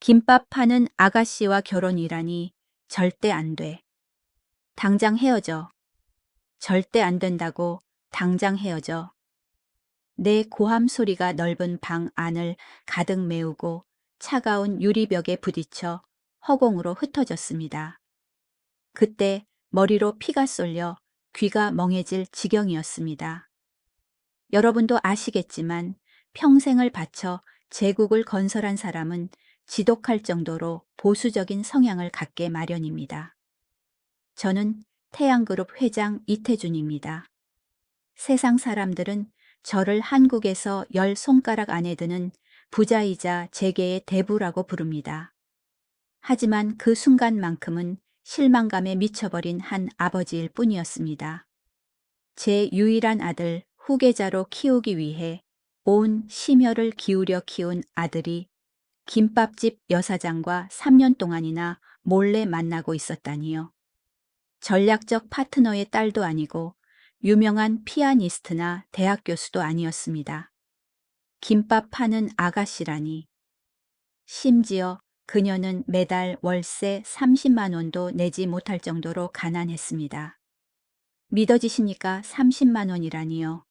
김밥 파는 아가씨와 결혼이라니 절대 안 돼. 당장 헤어져. 절대 안 된다고 당장 헤어져. 내 고함 소리가 넓은 방 안을 가득 메우고 차가운 유리벽에 부딪혀 허공으로 흩어졌습니다. 그때 머리로 피가 쏠려 귀가 멍해질 지경이었습니다. 여러분도 아시겠지만 평생을 바쳐 제국을 건설한 사람은 지독할 정도로 보수적인 성향을 갖게 마련입니다. 저는 태양그룹 회장 이태준입니다. 세상 사람들은 저를 한국에서 10손가락 안에 드는 부자이자 재계의 대부라고 부릅니다. 하지만 그 순간만큼은 실망감에 미쳐버린 한 아버지일 뿐이었습니다. 제 유일한 아들 후계자로 키우기 위해 온 심혈을 기울여 키운 아들이 김밥집 여사장과 3년 동안이나 몰래 만나고 있었다니요. 전략적 파트너의 딸도 아니고 유명한 피아니스트나 대학 교수도 아니었습니다. 김밥 파는 아가씨라니. 심지어 그녀는 매달 월세 30만 원도 내지 못할 정도로 가난했습니다. 믿어지십니까? 30만 원이라니요.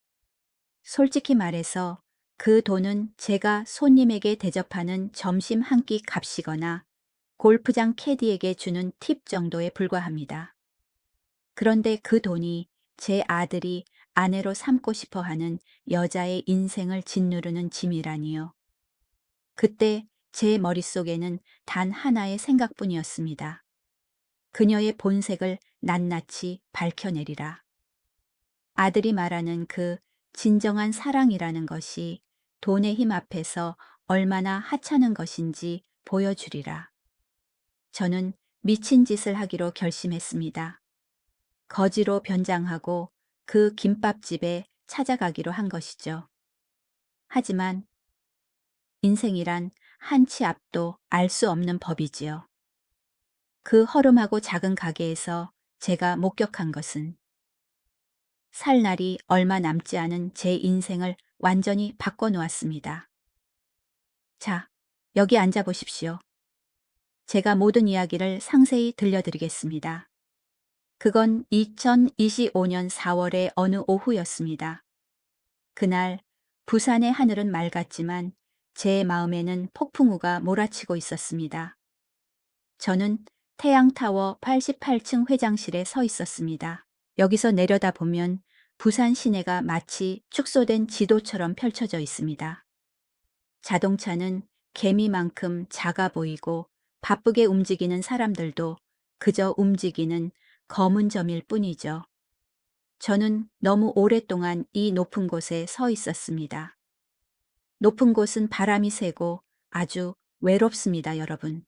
솔직히 말해서 그 돈은 제가 손님에게 대접하는 점심 한 끼 값이거나 골프장 캐디에게 주는 팁 정도에 불과합니다. 그런데 그 돈이 제 아들이 아내로 삼고 싶어 하는 여자의 인생을 짓누르는 짐이라니요. 그때 제 머릿속에는 단 하나의 생각뿐이었습니다. 그녀의 본색을 낱낱이 밝혀내리라. 아들이 말하는 그 진정한 사랑이라는 것이 돈의 힘 앞에서 얼마나 하찮은 것인지 보여주리라. 저는 미친 짓을 하기로 결심했습니다. 거지로 변장하고 그 김밥집에 찾아가기로 한 것이죠. 하지만 인생이란 한치 앞도 알 수 없는 법이지요. 그 허름하고 작은 가게에서 제가 목격한 것은 살 날이 얼마 남지 않은 제 인생을 완전히 바꿔놓았습니다. 자, 여기 앉아보십시오. 제가 모든 이야기를 상세히 들려드리겠습니다. 그건 2025년 4월의 어느 오후였습니다. 그날 부산의 하늘은 맑았지만 제 마음에는 폭풍우가 몰아치고 있었습니다. 저는 태양타워 88층 회장실에 서 있었습니다. 여기서 내려다보면 부산 시내가 마치 축소된 지도처럼 펼쳐져 있습니다. 자동차는 개미만큼 작아 보이고 바쁘게 움직이는 사람들도 그저 움직이는 검은 점일 뿐이죠. 저는 너무 오랫동안 이 높은 곳에 서 있었습니다. 높은 곳은 바람이 세고 아주 외롭습니다, 여러분.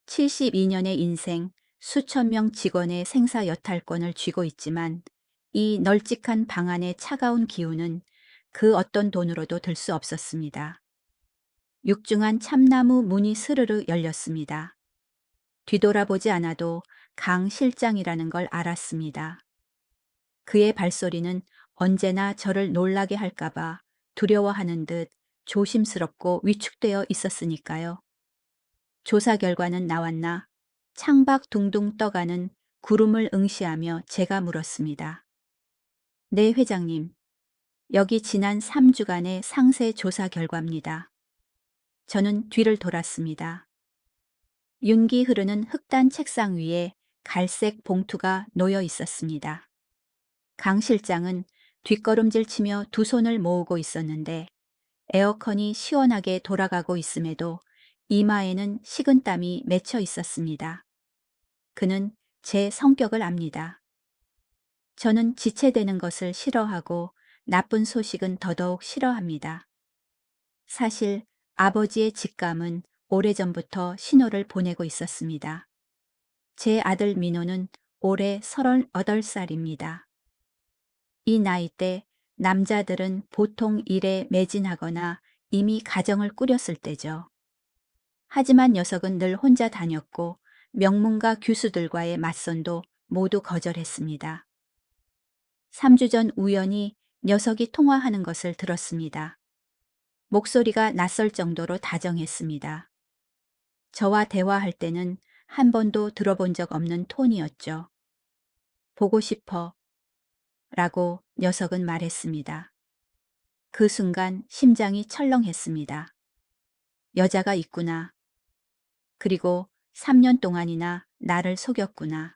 72년의 인생, 수천 명 직원의 생사 여탈권을 쥐고 있지만 이 널찍한 방 안의 차가운 기운은 그 어떤 돈으로도 들 수 없었습니다. 육중한 참나무 문이 스르르 열렸습니다. 뒤돌아보지 않아도 강 실장이라는 걸 알았습니다. 그의 발소리는 언제나 저를 놀라게 할까봐 두려워하는 듯 조심스럽고 위축되어 있었으니까요. 조사 결과는 나왔나? 창밖 둥둥 떠가는 구름을 응시하며 제가 물었습니다. 네, 회장님. 여기 지난 3주간의 상세 조사 결과입니다. 저는 뒤를 돌았습니다. 윤기 흐르는 흑단 책상 위에 갈색 봉투가 놓여 있었습니다. 강 실장은 뒷걸음질 치며 두 손을 모으고 있었는데 에어컨이 시원하게 돌아가고 있음에도 이마에는 식은땀이 맺혀 있었습니다. 그는 제 성격을 압니다. 저는 지체되는 것을 싫어하고 나쁜 소식은 더더욱 싫어합니다. 사실 아버지의 직감은 오래전부터 신호를 보내고 있었습니다. 제 아들 민호는 올해 38살입니다. 이 나이 때 남자들은 보통 일에 매진하거나 이미 가정을 꾸렸을 때죠. 하지만 녀석은 늘 혼자 다녔고 명문가 교수들과의 맞선도 모두 거절했습니다. 3주 전 우연히 녀석이 통화하는 것을 들었습니다. 목소리가 낯설 정도로 다정했습니다. 저와 대화할 때는 한 번도 들어본 적 없는 톤이었죠. 보고 싶어 라고 녀석은 말했습니다. 그 순간 심장이 철렁했습니다. 여자가 있구나. 그리고 3년 동안이나 나를 속였구나.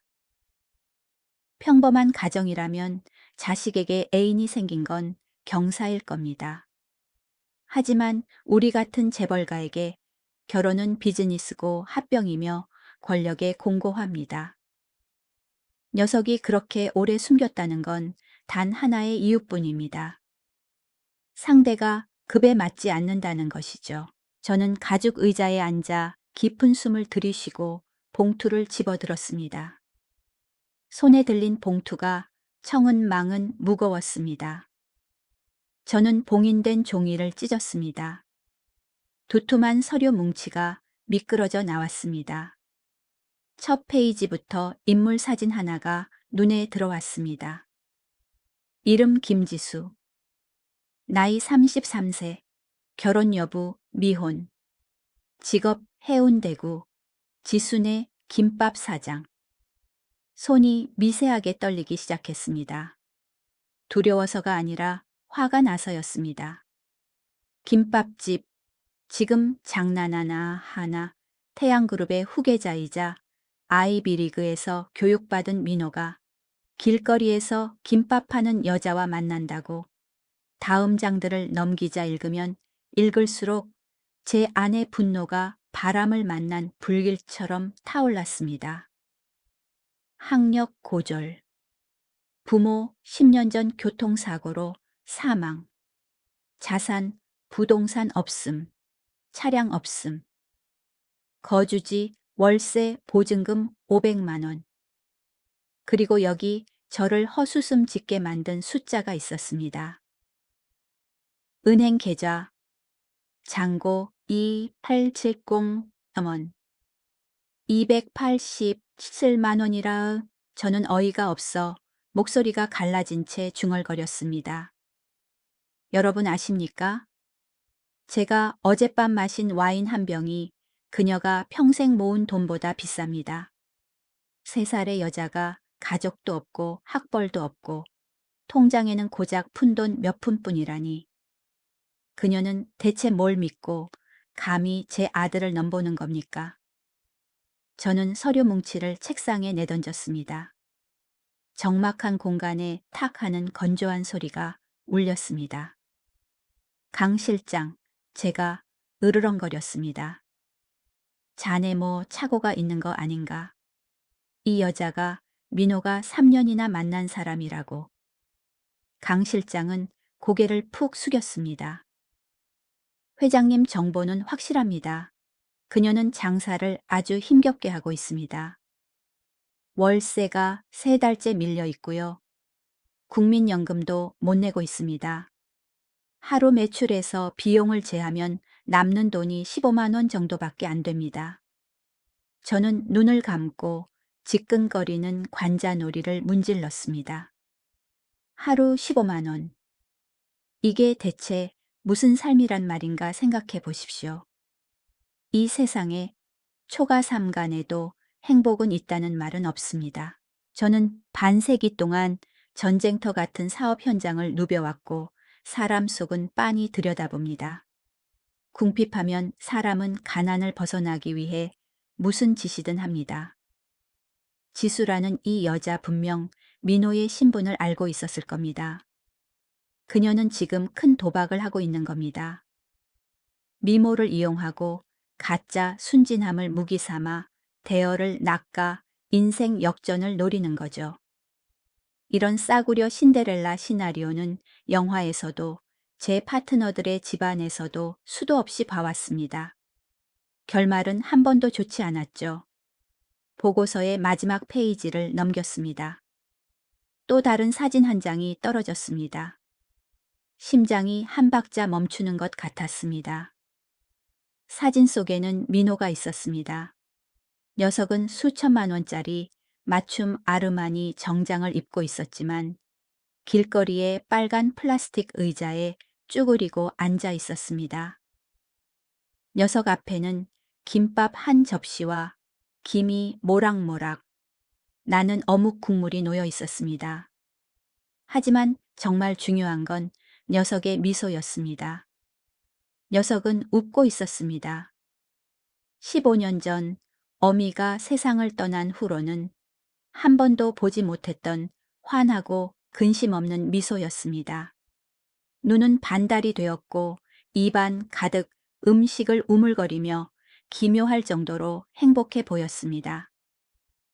평범한 가정이라면 자식에게 애인이 생긴 건 경사일 겁니다. 하지만 우리 같은 재벌가에게 결혼은 비즈니스고 합병이며 권력의 공고화입니다. 녀석이 그렇게 오래 숨겼다는 건 단 하나의 이유뿐입니다. 상대가 급에 맞지 않는다는 것이죠. 저는 가죽 의자에 앉아 깊은 숨을 들이쉬고 봉투를 집어들었습니다. 손에 들린 봉투가 청은망은 무거웠습니다. 저는 봉인된 종이를 찢었습니다. 두툼한 서류 뭉치가 미끄러져 나왔습니다. 첫 페이지부터 인물 사진 하나가 눈에 들어왔습니다. 이름 김지수. 나이 33세. 결혼 여부 미혼. 직업 해운대구. 지순의 김밥 사장. 손이 미세하게 떨리기 시작했습니다. 두려워서가 아니라 화가 나서였습니다. 김밥집. 지금 장난하나 하나 태양그룹의 후계자이자 아이비리그에서 교육받은 민호가 길거리에서 김밥 파는 여자와 만난다고 다음 장들을 넘기자 읽으면 읽을수록 제 안의 분노가 바람을 만난 불길처럼 타올랐습니다. 학력 고졸. 부모 10년 전 교통사고로 사망. 자산, 부동산 없음. 차량 없음. 거주지, 월세, 보증금 500만 원. 그리고 여기 저를 허수음 짓게 만든 숫자가 있었습니다. 은행 계좌, 잔고 2870원. 287만 원이라. 저는 어이가 없어 목소리가 갈라진 채 중얼거렸습니다. 여러분 아십니까? 제가 어젯밤 마신 와인 한 병이 그녀가 평생 모은 돈보다 비쌉니다. 3살의 여자가 가족도 없고 학벌도 없고 통장에는 고작 푼돈 몇 푼뿐이라니. 그녀는 대체 뭘 믿고 감히 제 아들을 넘보는 겁니까? 저는 서류 뭉치를 책상에 내던졌습니다. 적막한 공간에 탁 하는 건조한 소리가 울렸습니다. 강 실장, 제가 으르렁거렸습니다. 자네 뭐 착오가 있는 거 아닌가? 이 여자가 민호가 3년이나 만난 사람이라고. 강 실장은 고개를 푹 숙였습니다. 회장님 정보는 확실합니다. 그녀는 장사를 아주 힘겹게 하고 있습니다. 월세가 3달째 밀려 있고요. 국민연금도 못 내고 있습니다. 하루 매출에서 비용을 제하면 남는 돈이 15만 원 정도밖에 안 됩니다. 저는 눈을 감고 지끈거리는 관자놀이를 문질렀습니다. 하루 15만 원. 이게 대체 무슨 삶이란 말인가 생각해 보십시오. 이 세상에 초가 삼간에도 행복은 있다는 말은 없습니다. 저는 반세기 동안 전쟁터 같은 사업 현장을 누벼왔고 사람 속은 빤히 들여다봅니다. 궁핍하면 사람은 가난을 벗어나기 위해 무슨 짓이든 합니다. 지수라는 이 여자 분명 민호의 신분을 알고 있었을 겁니다. 그녀는 지금 큰 도박을 하고 있는 겁니다. 미모를 이용하고 가짜 순진함을 무기 삼아 대여를 낚아 인생 역전을 노리는 거죠. 이런 싸구려 신데렐라 시나리오는 영화에서도 제 파트너들의 집안에서도 수도 없이 봐왔습니다. 결말은 한 번도 좋지 않았죠. 보고서의 마지막 페이지를 넘겼습니다. 또 다른 사진 한 장이 떨어졌습니다. 심장이 한 박자 멈추는 것 같았습니다. 사진 속에는 민호가 있었습니다. 녀석은 수천만 원짜리 맞춤 아르마니 정장을 입고 있었지만 길거리에 빨간 플라스틱 의자에 쭈그리고 앉아 있었습니다. 녀석 앞에는 김밥 한 접시와 김이 모락모락 나는 어묵 국물이 놓여 있었습니다. 하지만 정말 중요한 건 녀석의 미소였습니다. 녀석은 웃고 있었습니다. 15년 전 어미가 세상을 떠난 후로는 한 번도 보지 못했던 환하고 근심 없는 미소였습니다. 눈은 반달이 되었고 입안 가득 음식을 우물거리며 기묘할 정도로 행복해 보였습니다.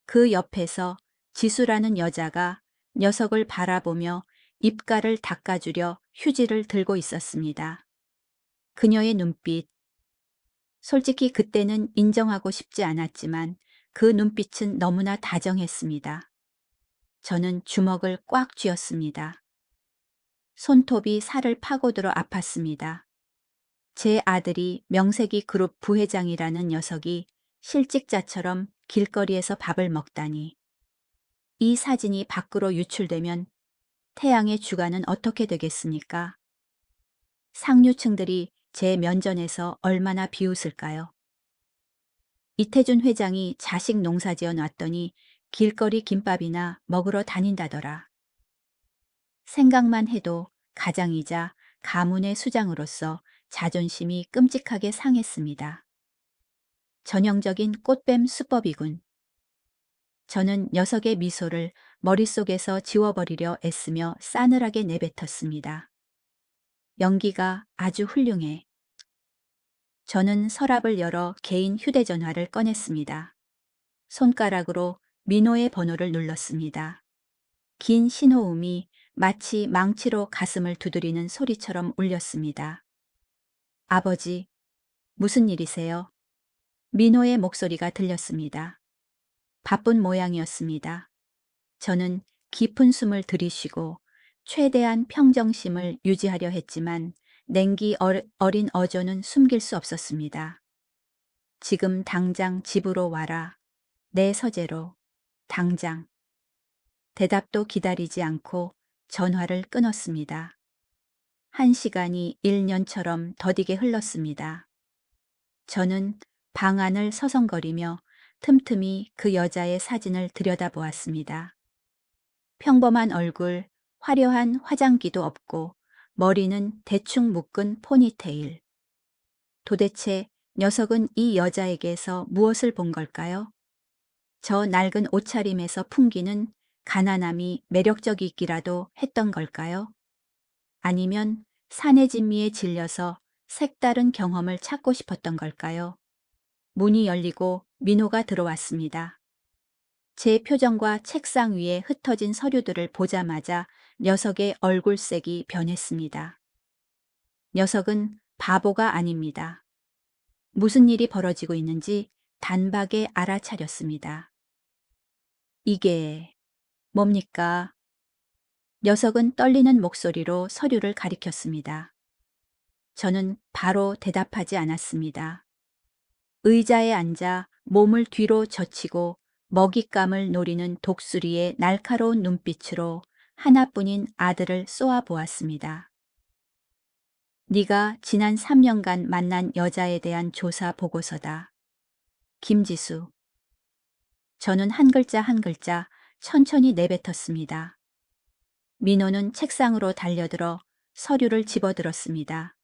그 옆에서 지수라는 여자가 녀석을 바라보며 입가를 닦아주려 휴지를 들고 있었습니다. 그녀의 눈빛, 솔직히 그때는 인정하고 싶지 않았지만 그 눈빛은 너무나 다정했습니다. 저는 주먹을 꽉 쥐었습니다. 손톱이 살을 파고들어 아팠습니다. 제 아들이 명색이 그룹 부회장이라는 녀석이 실직자처럼 길거리에서 밥을 먹다니. 이 사진이 밖으로 유출되면 태양의 주가는 어떻게 되겠습니까? 상류층들이 제 면전에서 얼마나 비웃을까요? 이태준 회장이 자식 농사지어 놨더니 길거리 김밥이나 먹으러 다닌다더라. 생각만 해도 가장이자 가문의 수장으로서 자존심이 끔찍하게 상했습니다. 전형적인 꽃뱀 수법이군. 저는 녀석의 미소를 머릿속에서 지워버리려 애쓰며 싸늘하게 내뱉었습니다. 연기가 아주 훌륭해. 저는 서랍을 열어 개인 휴대전화를 꺼냈습니다. 손가락으로 민호의 번호를 눌렀습니다. 긴 신호음이 마치 망치로 가슴을 두드리는 소리처럼 울렸습니다. 아버지, 무슨 일이세요? 민호의 목소리가 들렸습니다. 바쁜 모양이었습니다. 저는 깊은 숨을 들이쉬고 최대한 평정심을 유지하려 했지만 냉기 어린 어조는 숨길 수 없었습니다. 지금 당장 집으로 와라. 내 서재로. 당장. 대답도 기다리지 않고 전화를 끊었습니다. 1시간이 1년처럼 더디게 흘렀습니다. 저는 방 안을 서성거리며 틈틈이 그 여자의 사진을 들여다보았습니다. 평범한 얼굴, 화려한 화장기도 없고 머리는 대충 묶은 포니테일. 도대체 녀석은 이 여자에게서 무엇을 본 걸까요? 저 낡은 옷차림에서 풍기는 가난함이 매력적이기라도 했던 걸까요? 아니면 사내 진미에 질려서 색다른 경험을 찾고 싶었던 걸까요? 문이 열리고 민호가 들어왔습니다. 제 표정과 책상 위에 흩어진 서류들을 보자마자 녀석의 얼굴색이 변했습니다. 녀석은 바보가 아닙니다. 무슨 일이 벌어지고 있는지 단박에 알아차렸습니다. 이게 뭡니까? 녀석은 떨리는 목소리로 서류를 가리켰습니다. 저는 바로 대답하지 않았습니다. 의자에 앉아 몸을 뒤로 젖히고 먹잇감을 노리는 독수리의 날카로운 눈빛으로 하나뿐인 아들을 쏘아보았습니다. 네가 지난 3년간 만난 여자에 대한 조사 보고서다. 김지수. 저는 한 글자 한 글자 천천히 내뱉었습니다. 민호는 책상으로 달려들어 서류를 집어들었습니다.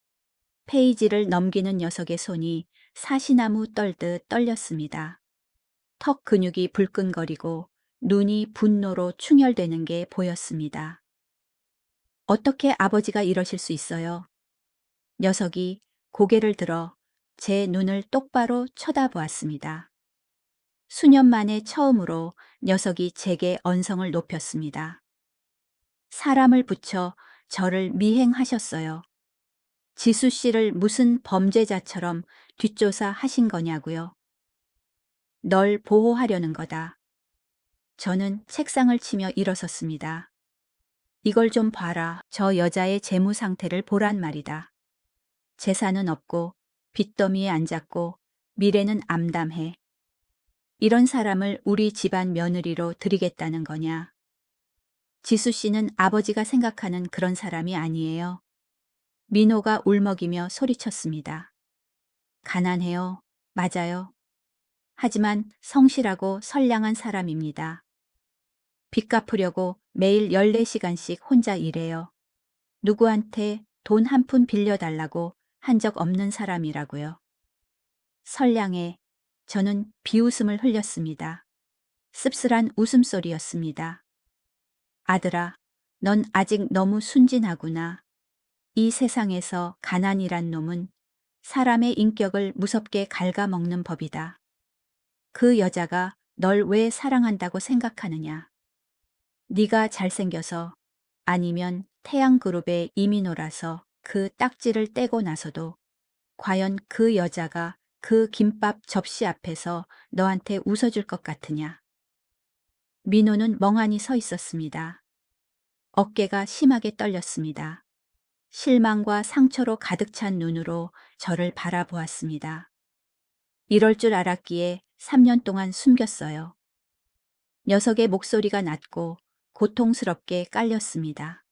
페이지를 넘기는 녀석의 손이 사시나무 떨듯 떨렸습니다. 턱 근육이 불끈거리고 눈이 분노로 충혈되는 게 보였습니다. 어떻게 아버지가 이러실 수 있어요? 녀석이 고개를 들어 제 눈을 똑바로 쳐다보았습니다. 수년 만에 처음으로 녀석이 제게 언성을 높였습니다. 사람을 붙여 저를 미행하셨어요. 지수 씨를 무슨 범죄자처럼 뒷조사 하신 거냐고요. 널 보호하려는 거다. 저는 책상을 치며 일어섰습니다. 이걸 좀 봐라. 저 여자의 재무 상태를 보란 말이다. 재산은 없고 빚더미에 앉았고 미래는 암담해. 이런 사람을 우리 집안 며느리로 들이겠다는 거냐. 지수 씨는 아버지가 생각하는 그런 사람이 아니에요. 민호가 울먹이며 소리쳤습니다. 가난해요. 맞아요. 하지만 성실하고 선량한 사람입니다. 빚 갚으려고 매일 14시간씩 혼자 일해요. 누구한테 돈 한 푼 빌려달라고 한 적 없는 사람이라고요. 선량해. 저는 비웃음을 흘렸습니다. 씁쓸한 웃음소리였습니다. 아들아, 넌 아직 너무 순진하구나. 이 세상에서 가난이란 놈은 사람의 인격을 무섭게 갉아먹는 법이다. 그 여자가 널 왜 사랑한다고 생각하느냐? 네가 잘생겨서 아니면 태양그룹의 이민호라서 그 딱지를 떼고 나서도 과연 그 여자가 그 김밥 접시 앞에서 너한테 웃어줄 것 같으냐? 민호는 멍하니 서 있었습니다. 어깨가 심하게 떨렸습니다. 실망과 상처로 가득 찬 눈으로 저를 바라보았습니다. 이럴 줄 알았기에 3년 동안 숨겼어요. 녀석의 목소리가 낮고 고통스럽게 깔렸습니다.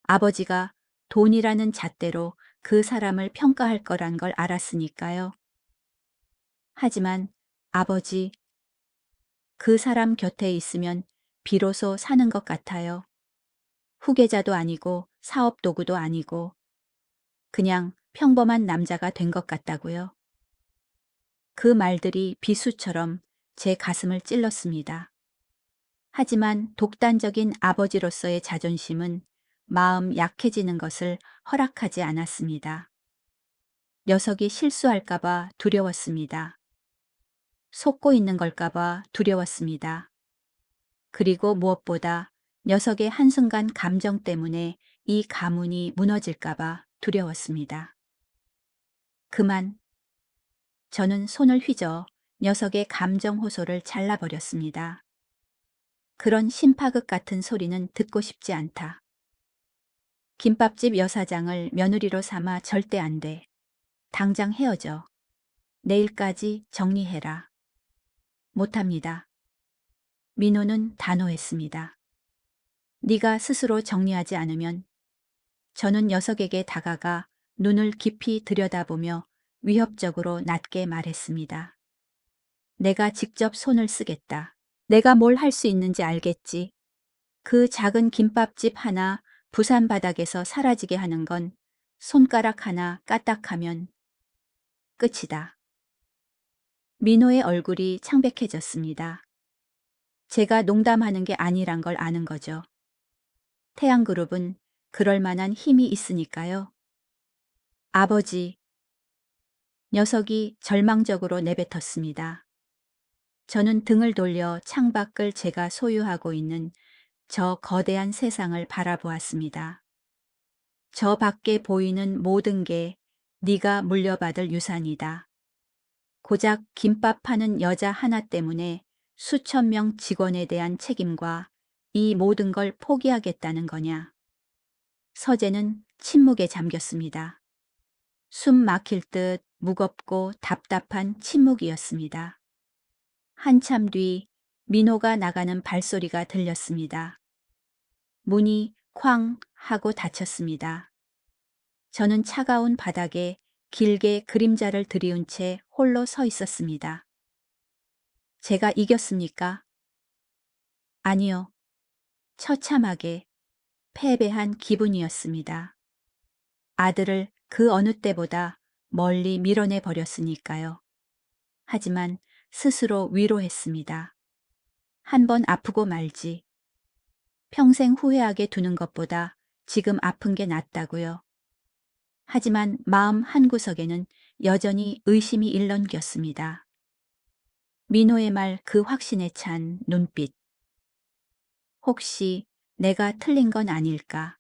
아버지가 돈이라는 잣대로 그 사람을 평가할 거란 걸 알았으니까요. 하지만 아버지, 그 사람 곁에 있으면 비로소 사는 것 같아요. 후계자도 아니고 사업 도구도 아니고 그냥 평범한 남자가 된 것 같다고요. 그 말들이 비수처럼 제 가슴을 찔렀습니다. 하지만 독단적인 아버지로서의 자존심은 마음 약해지는 것을 허락하지 않았습니다. 녀석이 실수할까봐 두려웠습니다. 속고 있는 걸까봐 두려웠습니다. 그리고 무엇보다 녀석의 한순간 감정 때문에 이 가문이 무너질까봐 두려웠습니다. 그만. 저는 손을 휘저 녀석의 감정 호소를 잘라버렸습니다. 그런 심파극 같은 소리는 듣고 싶지 않다. 김밥집 여사장을 며느리로 삼아 절대 안 돼. 당장 헤어져. 내일까지 정리해라. 못합니다. 민호는 단호했습니다. 네가 스스로 정리하지 않으면 저는 녀석에게 다가가 눈을 깊이 들여다보며 위협적으로 낮게 말했습니다. 내가 직접 손을 쓰겠다. 내가 뭘 할 수 있는지 알겠지. 그 작은 김밥집 하나 부산 바닥에서 사라지게 하는 건 손가락 하나 까딱하면 끝이다. 민호의 얼굴이 창백해졌습니다. 제가 농담하는 게 아니란 걸 아는 거죠. 태양그룹은 그럴 만한 힘이 있으니까요. 아버지, 녀석이 절망적으로 내뱉었습니다. 저는 등을 돌려 창밖을 제가 소유하고 있는 저 거대한 세상을 바라보았습니다. 저 밖에 보이는 모든 게 네가 물려받을 유산이다. 고작 김밥 파는 여자 하나 때문에 수천 명 직원에 대한 책임과 이 모든 걸 포기하겠다는 거냐. 서재는 침묵에 잠겼습니다. 숨 막힐 듯 무겁고 답답한 침묵이었습니다. 한참 뒤 민호가 나가는 발소리가 들렸습니다. 문이 쾅 하고 닫혔습니다. 저는 차가운 바닥에 길게 그림자를 들이운 채 홀로 서 있었습니다. 제가 이겼습니까? 아니요. 처참하게 패배한 기분이었습니다. 아들을 그 어느 때보다 멀리 밀어내 버렸으니까요. 하지만 스스로 위로했습니다. 한 번 아프고 말지. 평생 후회하게 두는 것보다 지금 아픈 게 낫다고요. 하지만 마음 한구석에는 여전히 의심이 일렁겼습니다. 민호의 말 그 확신에 찬 눈빛. 혹시 내가 틀린 건 아닐까?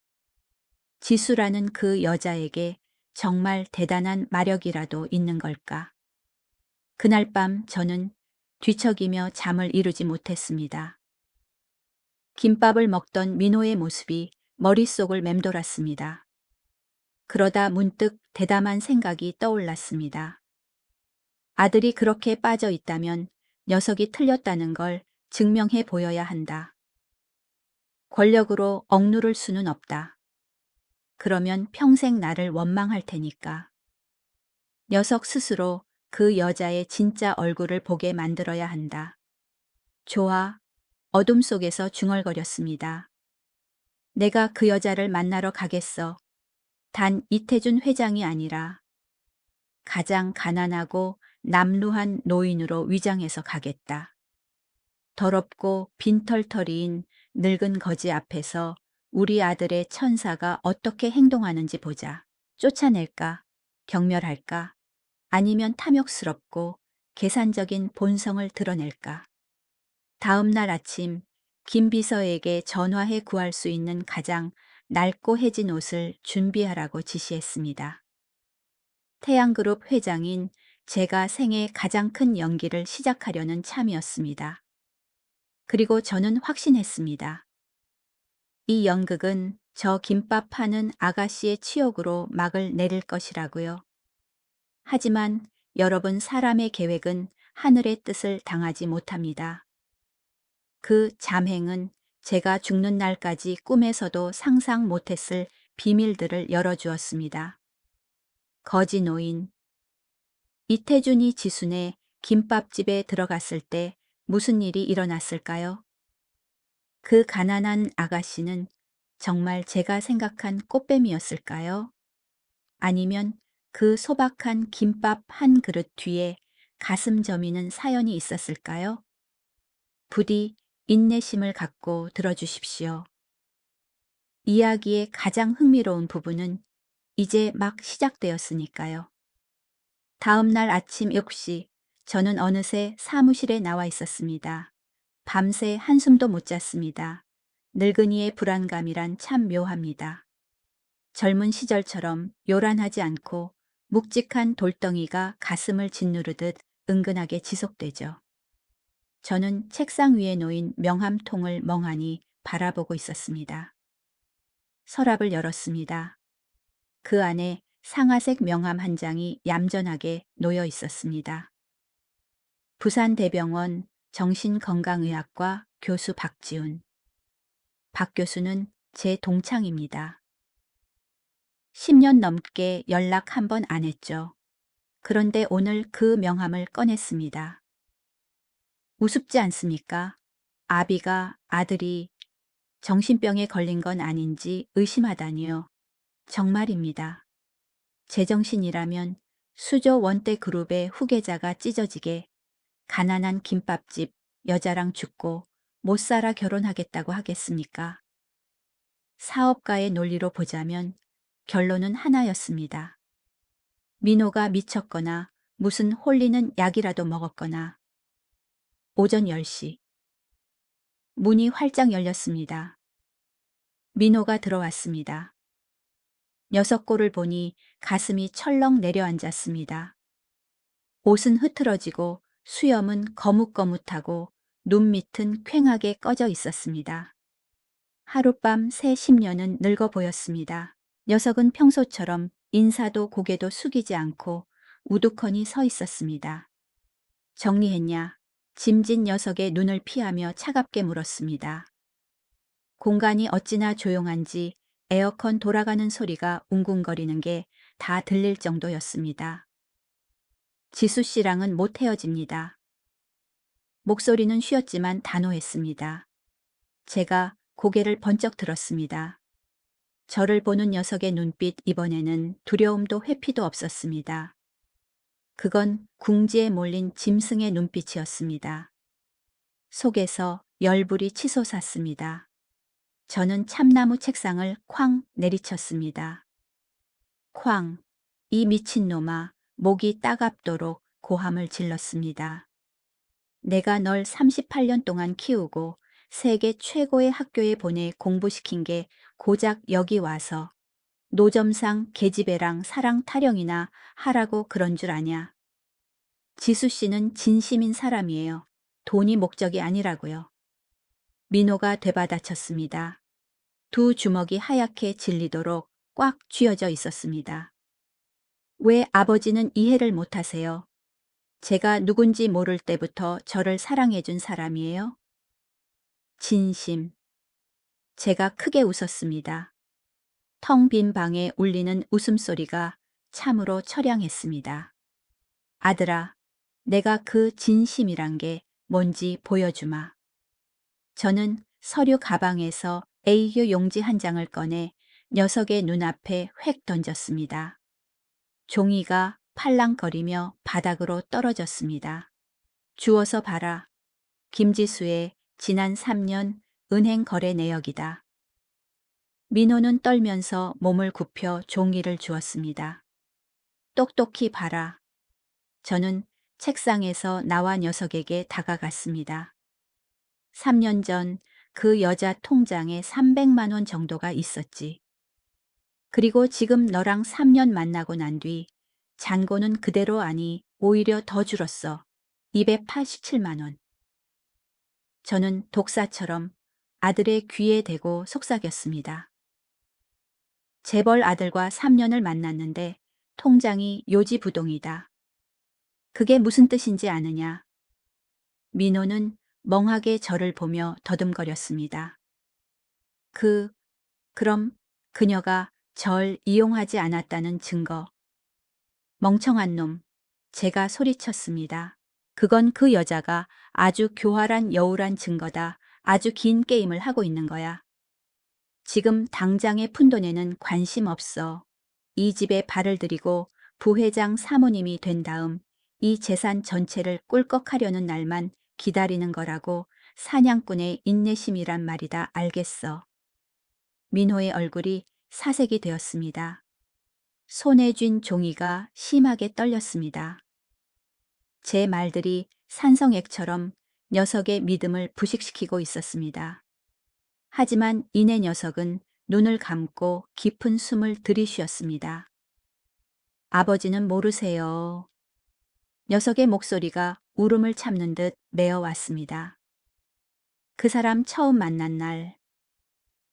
지수라는 그 여자에게 정말 대단한 마력이라도 있는 걸까? 그날 밤 저는 뒤척이며 잠을 이루지 못했습니다. 김밥을 먹던 민호의 모습이 머릿속을 맴돌았습니다. 그러다 문득 대담한 생각이 떠올랐습니다. 아들이 그렇게 빠져 있다면 녀석이 틀렸다는 걸 증명해 보여야 한다. 권력으로 억누를 수는 없다. 그러면 평생 나를 원망할 테니까. 녀석 스스로 그 여자의 진짜 얼굴을 보게 만들어야 한다. 좋아. 어둠 속에서 중얼거렸습니다. 내가 그 여자를 만나러 가겠어. 단 이태준 회장이 아니라 가장 가난하고 남루한 노인으로 위장해서 가겠다. 더럽고 빈털터리인 늙은 거지 앞에서 우리 아들의 천사가 어떻게 행동하는지 보자. 쫓아낼까? 경멸할까? 아니면 탐욕스럽고 계산적인 본성을 드러낼까? 다음 날 아침 김 비서에게 전화해 구할 수 있는 가장 낡고 해진 옷을 준비하라고 지시했습니다. 태양그룹 회장인 제가 생애 가장 큰 연기를 시작하려는 참이었습니다. 그리고 저는 확신했습니다. 이 연극은 저 김밥 파는 아가씨의 치욕으로 막을 내릴 것이라고요. 하지만 여러분, 사람의 계획은 하늘의 뜻을 당하지 못합니다. 그 잠행은 제가 죽는 날까지 꿈에서도 상상 못했을 비밀들을 열어주었습니다. 거지 노인. 이태준이 지순의 김밥집에 들어갔을 때 무슨 일이 일어났을까요? 그 가난한 아가씨는 정말 제가 생각한 꽃뱀이었을까요? 아니면 그 소박한 김밥 한 그릇 뒤에 가슴 저미는 사연이 있었을까요? 부디 인내심을 갖고 들어주십시오. 이야기의 가장 흥미로운 부분은 이제 막 시작되었으니까요. 다음 날 아침 7시 저는 어느새 사무실에 나와 있었습니다. 밤새 한숨도 못 잤습니다. 늙은이의 불안감이란 참 묘합니다. 젊은 시절처럼 요란하지 않고 묵직한 돌덩이가 가슴을 짓누르듯 은근하게 지속되죠. 저는 책상 위에 놓인 명함통을 멍하니 바라보고 있었습니다. 서랍을 열었습니다. 그 안에 상아색 명함 한 장이 얌전하게 놓여 있었습니다. 부산대병원 정신건강의학과 교수 박지훈. 박 교수는 제 동창입니다. 10년 넘게 연락 한 번 안 했죠. 그런데 오늘 그 명함을 꺼냈습니다. 우습지 않습니까? 아비가 아들이 정신병에 걸린 건 아닌지 의심하다니요. 정말입니다. 제정신이라면 수조 원대 그룹의 후계자가 찢어지게 가난한 김밥집 여자랑 죽고 못 살아 결혼하겠다고 하겠습니까? 사업가의 논리로 보자면 결론은 하나였습니다. 민호가 미쳤거나 무슨 홀리는 약이라도 먹었거나. 오전 10시. 문이 활짝 열렸습니다. 민호가 들어왔습니다. 녀석 꼴을 보니 가슴이 철렁 내려앉았습니다. 옷은 흐트러지고 수염은 거뭇거뭇하고 눈 밑은 퀭하게 꺼져 있었습니다. 하룻밤 새 10년은 늙어 보였습니다. 녀석은 평소처럼 인사도 고개도 숙이지 않고 우두커니 서 있었습니다. 정리했냐? 짐진 녀석의 눈을 피하며 차갑게 물었습니다. 공간이 어찌나 조용한지 에어컨 돌아가는 소리가 웅궁거리는 게 다 들릴 정도였습니다. 지수 씨랑은 못 헤어집니다. 목소리는 쉬었지만 단호했습니다. 제가 고개를 번쩍 들었습니다. 저를 보는 녀석의 눈빛, 이번에는 두려움도 회피도 없었습니다. 그건 궁지에 몰린 짐승의 눈빛이었습니다. 속에서 열불이 치솟았습니다. 저는 참나무 책상을 쾅 내리쳤습니다. 쾅! 이 미친놈아, 목이 따갑도록 고함을 질렀습니다. 내가 널 38년 동안 키우고 세계 최고의 학교에 보내 공부시킨 게 고작 여기 와서 노점상 계집애랑 사랑 타령이나 하라고 그런 줄 아냐. 지수 씨는 진심인 사람이에요. 돈이 목적이 아니라고요. 민호가 되받아쳤습니다. 두 주먹이 하얗게 질리도록 꽉 쥐어져 있었습니다. 왜 아버지는 이해를 못하세요? 제가 누군지 모를 때부터 저를 사랑해준 사람이에요. 진심. 제가 크게 웃었습니다. 텅 빈 방에 울리는 웃음소리가 참으로 처량했습니다. 아들아, 내가 그 진심이란 게 뭔지 보여주마. 저는 서류 가방에서 A4 용지 한 장을 꺼내 녀석의 눈앞에 획 던졌습니다. 종이가 팔랑거리며 바닥으로 떨어졌습니다. 주워서 봐라. 김지수의 지난 3년 은행 거래 내역이다. 민호는 떨면서 몸을 굽혀 종이를 주었습니다. 똑똑히 봐라. 저는 책상에서 나와 녀석에게 다가갔습니다. 3년 전 그 여자 통장에 300만 원 정도가 있었지. 그리고 지금 너랑 3년 만나고 난 뒤 잔고는 그대로 아니 오히려 더 줄었어. 287만 원. 저는 독사처럼 아들의 귀에 대고 속삭였습니다. 재벌 아들과 3년을 만났는데 통장이 요지부동이다. 그게 무슨 뜻인지 아느냐? 민호는 멍하게 저를 보며 더듬거렸습니다. 그럼 그녀가 절 이용하지 않았다는 증거. 멍청한 놈, 제가 소리쳤습니다. 그건 그 여자가 아주 교활한 여우란 증거다. 아주 긴 게임을 하고 있는 거야. 지금 당장의 푼돈에는 관심 없어. 이 집에 발을 들이고 부회장 사모님이 된 다음 이 재산 전체를 꿀꺽하려는 날만 기다리는 거라고. 사냥꾼의 인내심이란 말이다. 알겠어. 민호의 얼굴이 사색이 되었습니다. 손에 쥔 종이가 심하게 떨렸습니다. 제 말들이 산성액처럼 녀석의 믿음을 부식시키고 있었습니다. 하지만 이내 녀석은 눈을 감고 깊은 숨을 들이쉬었습니다. 아버지는 모르세요. 녀석의 목소리가 울음을 참는 듯 메어왔습니다. 그 사람 처음 만난 날,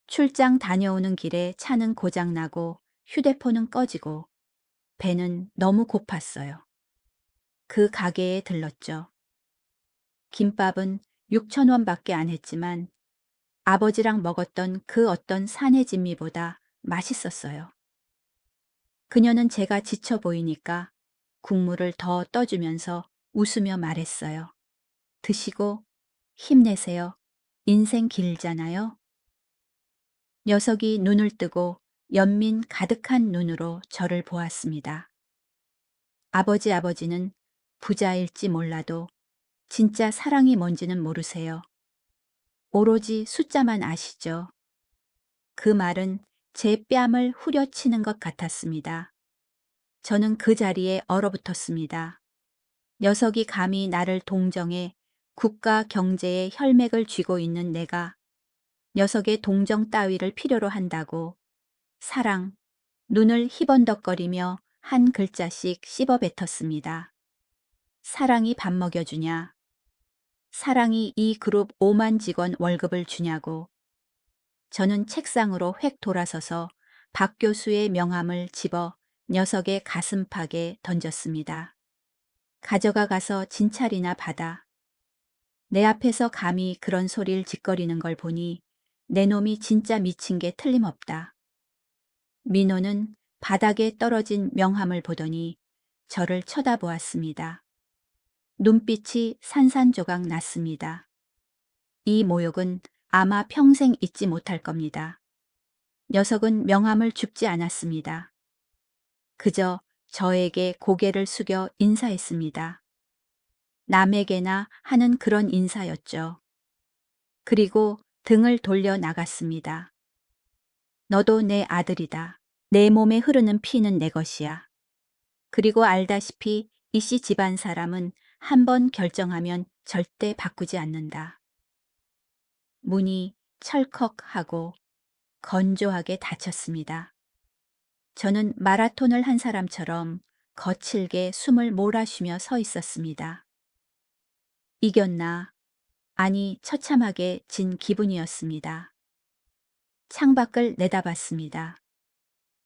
출장 다녀오는 길에 차는 고장나고 휴대폰은 꺼지고 배는 너무 고팠어요. 그 가게에 들렀죠. 김밥은 6천 원밖에 안 했지만 아버지랑 먹었던 그 어떤 사내 진미보다 맛있었어요. 그녀는 제가 지쳐 보이니까 국물을 더 떠주면서 웃으며 말했어요. 드시고 힘내세요. 인생 길잖아요. 녀석이 눈을 뜨고 연민 가득한 눈으로 저를 보았습니다. 아버지는 부자일지 몰라도 진짜 사랑이 뭔지는 모르세요. 오로지 숫자만 아시죠. 그 말은 제 뺨을 후려치는 것 같았습니다. 저는 그 자리에 얼어붙었습니다. 녀석이 감히 나를 동정해 국가 경제의 혈맥을 쥐고 있는 내가 녀석의 동정 따위를 필요로 한다고. 사랑, 눈을 희번덕거리며 한 글자씩 씹어 뱉었습니다. 사랑이 밥 먹여주냐? 사랑이 이 그룹 5만 직원 월급을 주냐고. 저는 책상으로 획 돌아서서 박 교수의 명함을 집어 녀석의 가슴팍에 던졌습니다. 가져가 가서 진찰이나 받아. 내 앞에서 감히 그런 소리를 짓거리는 걸 보니 내 놈이 진짜 미친 게 틀림없다. 민호는 바닥에 떨어진 명함을 보더니 저를 쳐다보았습니다. 눈빛이 산산조각 났습니다. 이 모욕은 아마 평생 잊지 못할 겁니다. 녀석은 명함을 줍지 않았습니다. 그저 저에게 고개를 숙여 인사했습니다. 남에게나 하는 그런 인사였죠. 그리고 등을 돌려 나갔습니다. 너도 내 아들이다. 내 몸에 흐르는 피는 내 것이야. 그리고 알다시피 이씨 집안 사람은 한 번 결정하면 절대 바꾸지 않는다. 문이 철컥하고 건조하게 닫혔습니다. 저는 마라톤을 한 사람처럼 거칠게 숨을 몰아쉬며 서 있었습니다. 이겼나? 아니, 처참하게 진 기분이었습니다. 창밖을 내다봤습니다.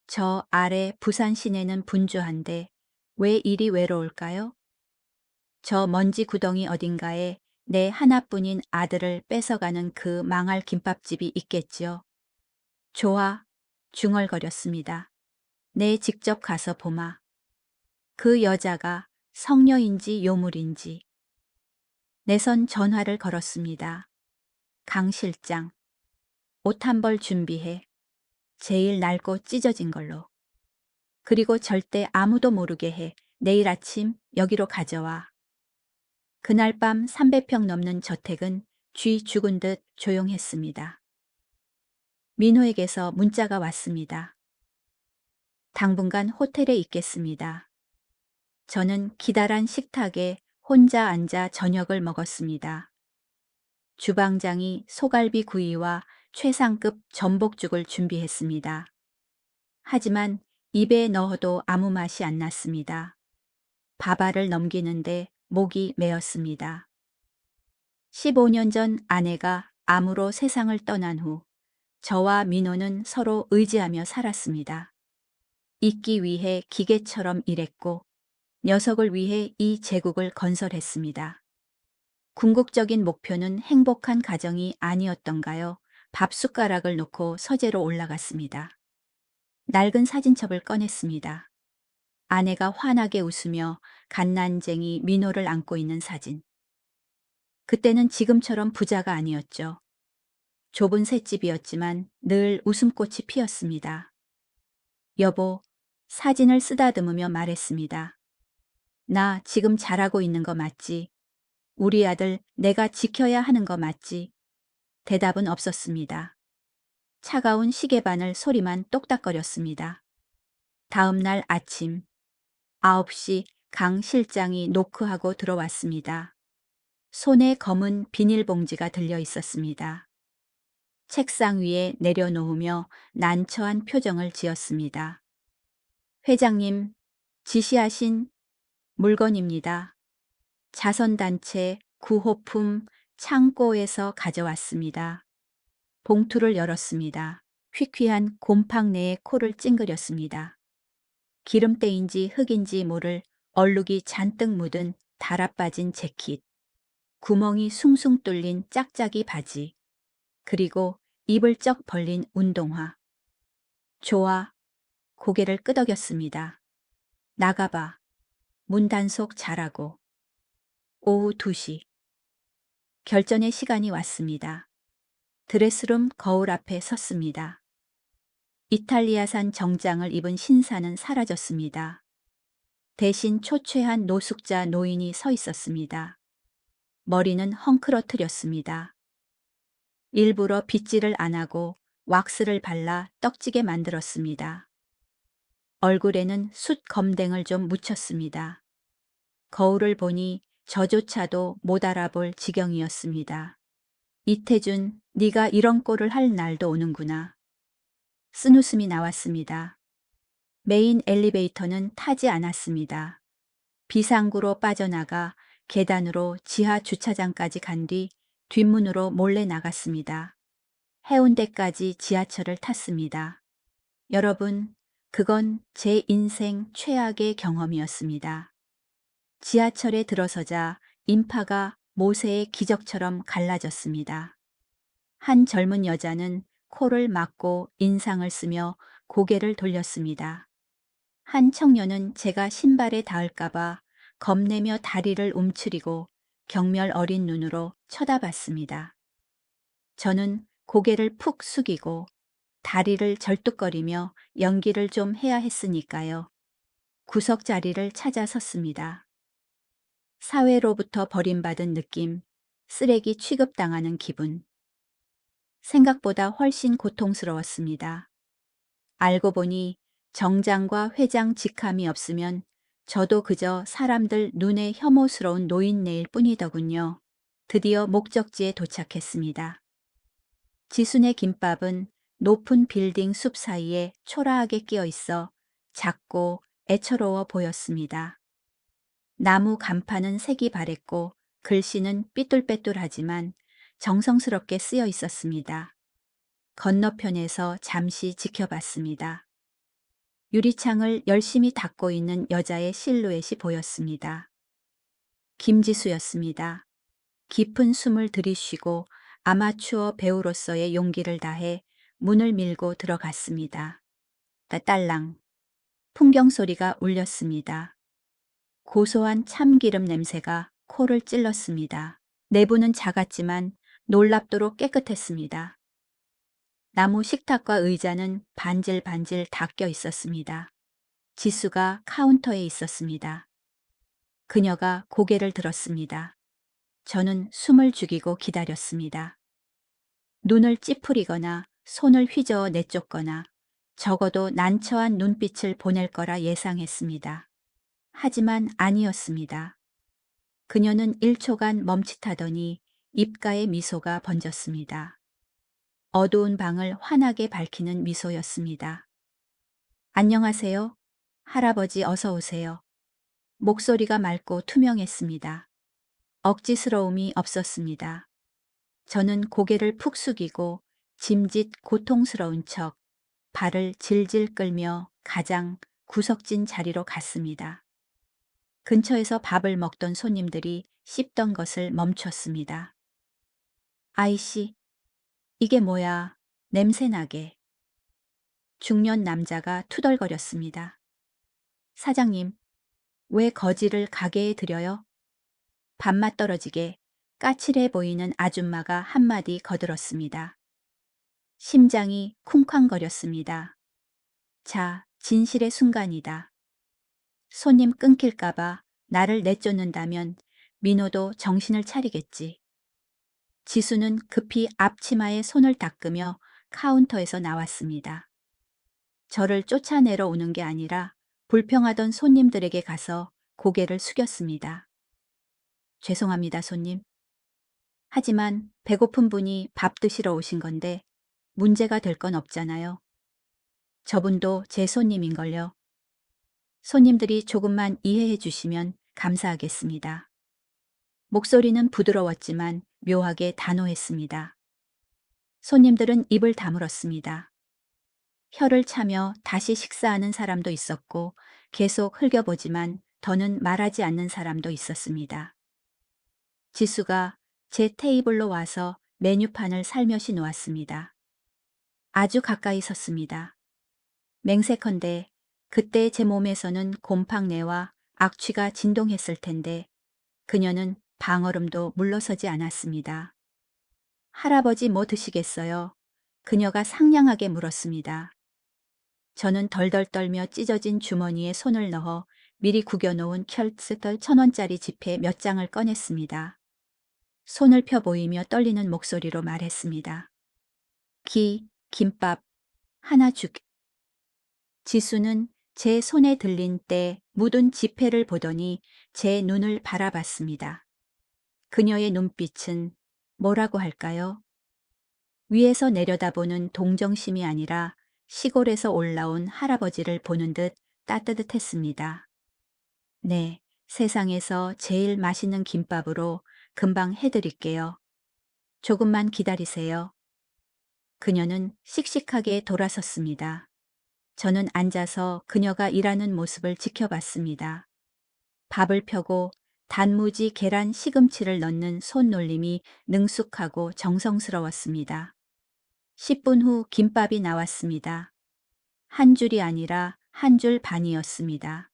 저 아래 부산 시내는 분주한데 왜 이리 외로울까요? 저 먼지 구덩이 어딘가에 내 하나뿐인 아들을 뺏어가는 그 망할 김밥집이 있겠지요. 좋아, 중얼거렸습니다. 내 직접 가서 보마. 그 여자가 성녀인지 요물인지. 내선 전화를 걸었습니다. 강 실장, 옷 한 벌 준비해. 제일 낡고 찢어진 걸로. 그리고 절대 아무도 모르게 해. 내일 아침 여기로 가져와. 그날 밤 300평 넘는 저택은 쥐 죽은 듯 조용했습니다. 민호에게서 문자가 왔습니다. 당분간 호텔에 있겠습니다. 저는 기다란 식탁에 혼자 앉아 저녁을 먹었습니다. 주방장이 소갈비 구이와 최상급 전복죽을 준비했습니다. 하지만 입에 넣어도 아무 맛이 안 났습니다. 밥알을 넘기는데 목이 메었습니다. 15년 전 아내가 암으로 세상을 떠난 후 저와 민호는 서로 의지하며 살았습니다. 있기 위해 기계처럼 일했고 녀석을 위해 이 제국을 건설했습니다. 궁극적인 목표는 행복한 가정이 아니었던가요? 밥숟가락을 놓고 서재로 올라갔습니다. 낡은 사진첩을 꺼냈습니다. 아내가 환하게 웃으며 갓난쟁이 민호를 안고 있는 사진. 그때는 지금처럼 부자가 아니었죠. 좁은 셋집이었지만 늘 웃음꽃이 피었습니다. 여보, 사진을 쓰다듬으며 말했습니다. 나 지금 잘하고 있는 거 맞지? 우리 아들 내가 지켜야 하는 거 맞지? 대답은 없었습니다. 차가운 시계바늘 소리만 똑딱거렸습니다. 다음 날 아침 9시 강 실장이 노크하고 들어왔습니다. 손에 검은 비닐봉지가 들려 있었습니다. 책상 위에 내려놓으며 난처한 표정을 지었습니다. 회장님, 지시하신 물건입니다. 자선단체 구호품 창고에서 가져왔습니다. 봉투를 열었습니다. 퀴퀴한 곰팡 내에 코를 찡그렸습니다. 기름때인지 흙인지 모를 얼룩이 잔뜩 묻은 달아빠진 재킷, 구멍이 숭숭 뚫린 짝짝이 바지, 그리고 입을 쩍 벌린 운동화. 좋아. 고개를 끄덕였습니다. 나가봐. 문 단속 잘하고. 오후 2시. 결전의 시간이 왔습니다. 드레스룸 거울 앞에 섰습니다. 이탈리아산 정장을 입은 신사는 사라졌습니다. 대신 초췌한 노숙자 노인이 서 있었습니다. 머리는 헝클어뜨렸습니다. 일부러 빗질을 안 하고 왁스를 발라 떡지게 만들었습니다. 얼굴에는 숯 검댕을 좀 묻혔습니다. 거울을 보니 저조차도 못 알아볼 지경이었습니다. 이태준, 네가 이런 꼴을 할 날도 오는구나. 쓴웃음이 나왔습니다. 메인 엘리베이터는 타지 않았습니다. 비상구로 빠져나가 계단으로 지하 주차장까지 간 뒤 뒷문으로 몰래 나갔습니다. 해운대까지 지하철을 탔습니다. 여러분, 그건 제 인생 최악의 경험이었습니다. 지하철에 들어서자 인파가 모세의 기적처럼 갈라졌습니다. 한 젊은 여자는 코를 막고 인상을 쓰며 고개를 돌렸습니다. 한 청년은 제가 신발에 닿을까봐 겁내며 다리를 움츠리고 경멸 어린 눈으로 쳐다봤습니다. 저는 고개를 푹 숙이고 다리를 절뚝거리며 연기를 좀 해야 했으니까요. 구석 자리를 찾아 섰습니다. 사회로부터 버림받은 느낌, 쓰레기 취급당하는 기분. 생각보다 훨씬 고통스러웠습니다. 알고 보니 정장과 회장 직함이 없으면 저도 그저 사람들 눈에 혐오스러운 노인네일 뿐이더군요. 드디어 목적지에 도착했습니다. 지순의 김밥은 높은 빌딩 숲 사이에 초라하게 끼어 있어 작고 애처로워 보였습니다. 나무 간판은 색이 바랬고 글씨는 삐뚤빼뚤하지만 정성스럽게 쓰여 있었습니다. 건너편에서 잠시 지켜봤습니다. 유리창을 열심히 닦고 있는 여자의 실루엣이 보였습니다. 김지수였습니다. 깊은 숨을 들이쉬고 아마추어 배우로서의 용기를 다해 문을 밀고 들어갔습니다. 딸랑. 풍경 소리가 울렸습니다. 고소한 참기름 냄새가 코를 찔렀습니다. 내부는 작았지만 놀랍도록 깨끗했습니다. 나무 식탁과 의자는 반질반질 닦여 있었습니다. 지수가 카운터에 있었습니다. 그녀가 고개를 들었습니다. 저는 숨을 죽이고 기다렸습니다. 눈을 찌푸리거나 손을 휘저어 내쫓거나 적어도 난처한 눈빛을 보낼 거라 예상했습니다. 하지만 아니었습니다. 그녀는 1초간 멈칫하더니 입가에 미소가 번졌습니다. 어두운 방을 환하게 밝히는 미소였습니다. 안녕하세요. 할아버지 어서 오세요. 목소리가 맑고 투명했습니다. 억지스러움이 없었습니다. 저는 고개를 푹 숙이고 짐짓 고통스러운 척 발을 질질 끌며 가장 구석진 자리로 갔습니다. 근처에서 밥을 먹던 손님들이 씹던 것을 멈췄습니다. 아이씨, 이게 뭐야, 냄새나게. 중년 남자가 투덜거렸습니다. 사장님, 왜 거지를 가게에 들여요? 밥맛 떨어지게 까칠해 보이는 아줌마가 한마디 거들었습니다. 심장이 쿵쾅거렸습니다. 자, 진실의 순간이다. 손님 끊길까봐 나를 내쫓는다면 민호도 정신을 차리겠지. 지수는 급히 앞치마에 손을 닦으며 카운터에서 나왔습니다. 저를 쫓아내러 오는 게 아니라 불평하던 손님들에게 가서 고개를 숙였습니다. 죄송합니다, 손님. 하지만 배고픈 분이 밥 드시러 오신 건데 문제가 될 건 없잖아요. 저분도 제 손님인걸요. 손님들이 조금만 이해해 주시면 감사하겠습니다. 목소리는 부드러웠지만 묘하게 단호했습니다. 손님들은 입을 다물었습니다. 혀를 차며 다시 식사하는 사람도 있었고 계속 흘겨보지만 더는 말하지 않는 사람도 있었습니다. 지수가 제 테이블로 와서 메뉴판을 살며시 놓았습니다. 아주 가까이 섰습니다. 맹세컨대 그때 제 몸에서는 곰팡내와 악취가 진동했을 텐데 그녀는 방얼음도 물러서지 않았습니다. 할아버지 뭐 드시겠어요? 그녀가 상냥하게 물었습니다. 저는 덜덜 떨며 찢어진 주머니에 손을 넣어 미리 구겨놓은 켤츠털 1,000원짜리 지폐 몇 장을 꺼냈습니다. 손을 펴 보이며 떨리는 목소리로 말했습니다. 김밥 하나 주게. 지수는 제 손에 들린 때 묻은 지폐를 보더니 제 눈을 바라봤습니다. 그녀의 눈빛은 뭐라고 할까요? 위에서 내려다보는 동정심이 아니라 시골에서 올라온 할아버지를 보는 듯 따뜻했습니다. 네, 세상에서 제일 맛있는 김밥으로 금방 해드릴게요. 조금만 기다리세요. 그녀는 씩씩하게 돌아섰습니다. 저는 앉아서 그녀가 일하는 모습을 지켜봤습니다. 밥을 펴고 단무지 계란 시금치를 넣는 손놀림이 능숙하고 정성스러웠습니다. 10분 후 김밥이 나왔습니다. 한 줄이 아니라 한 줄 반이었습니다.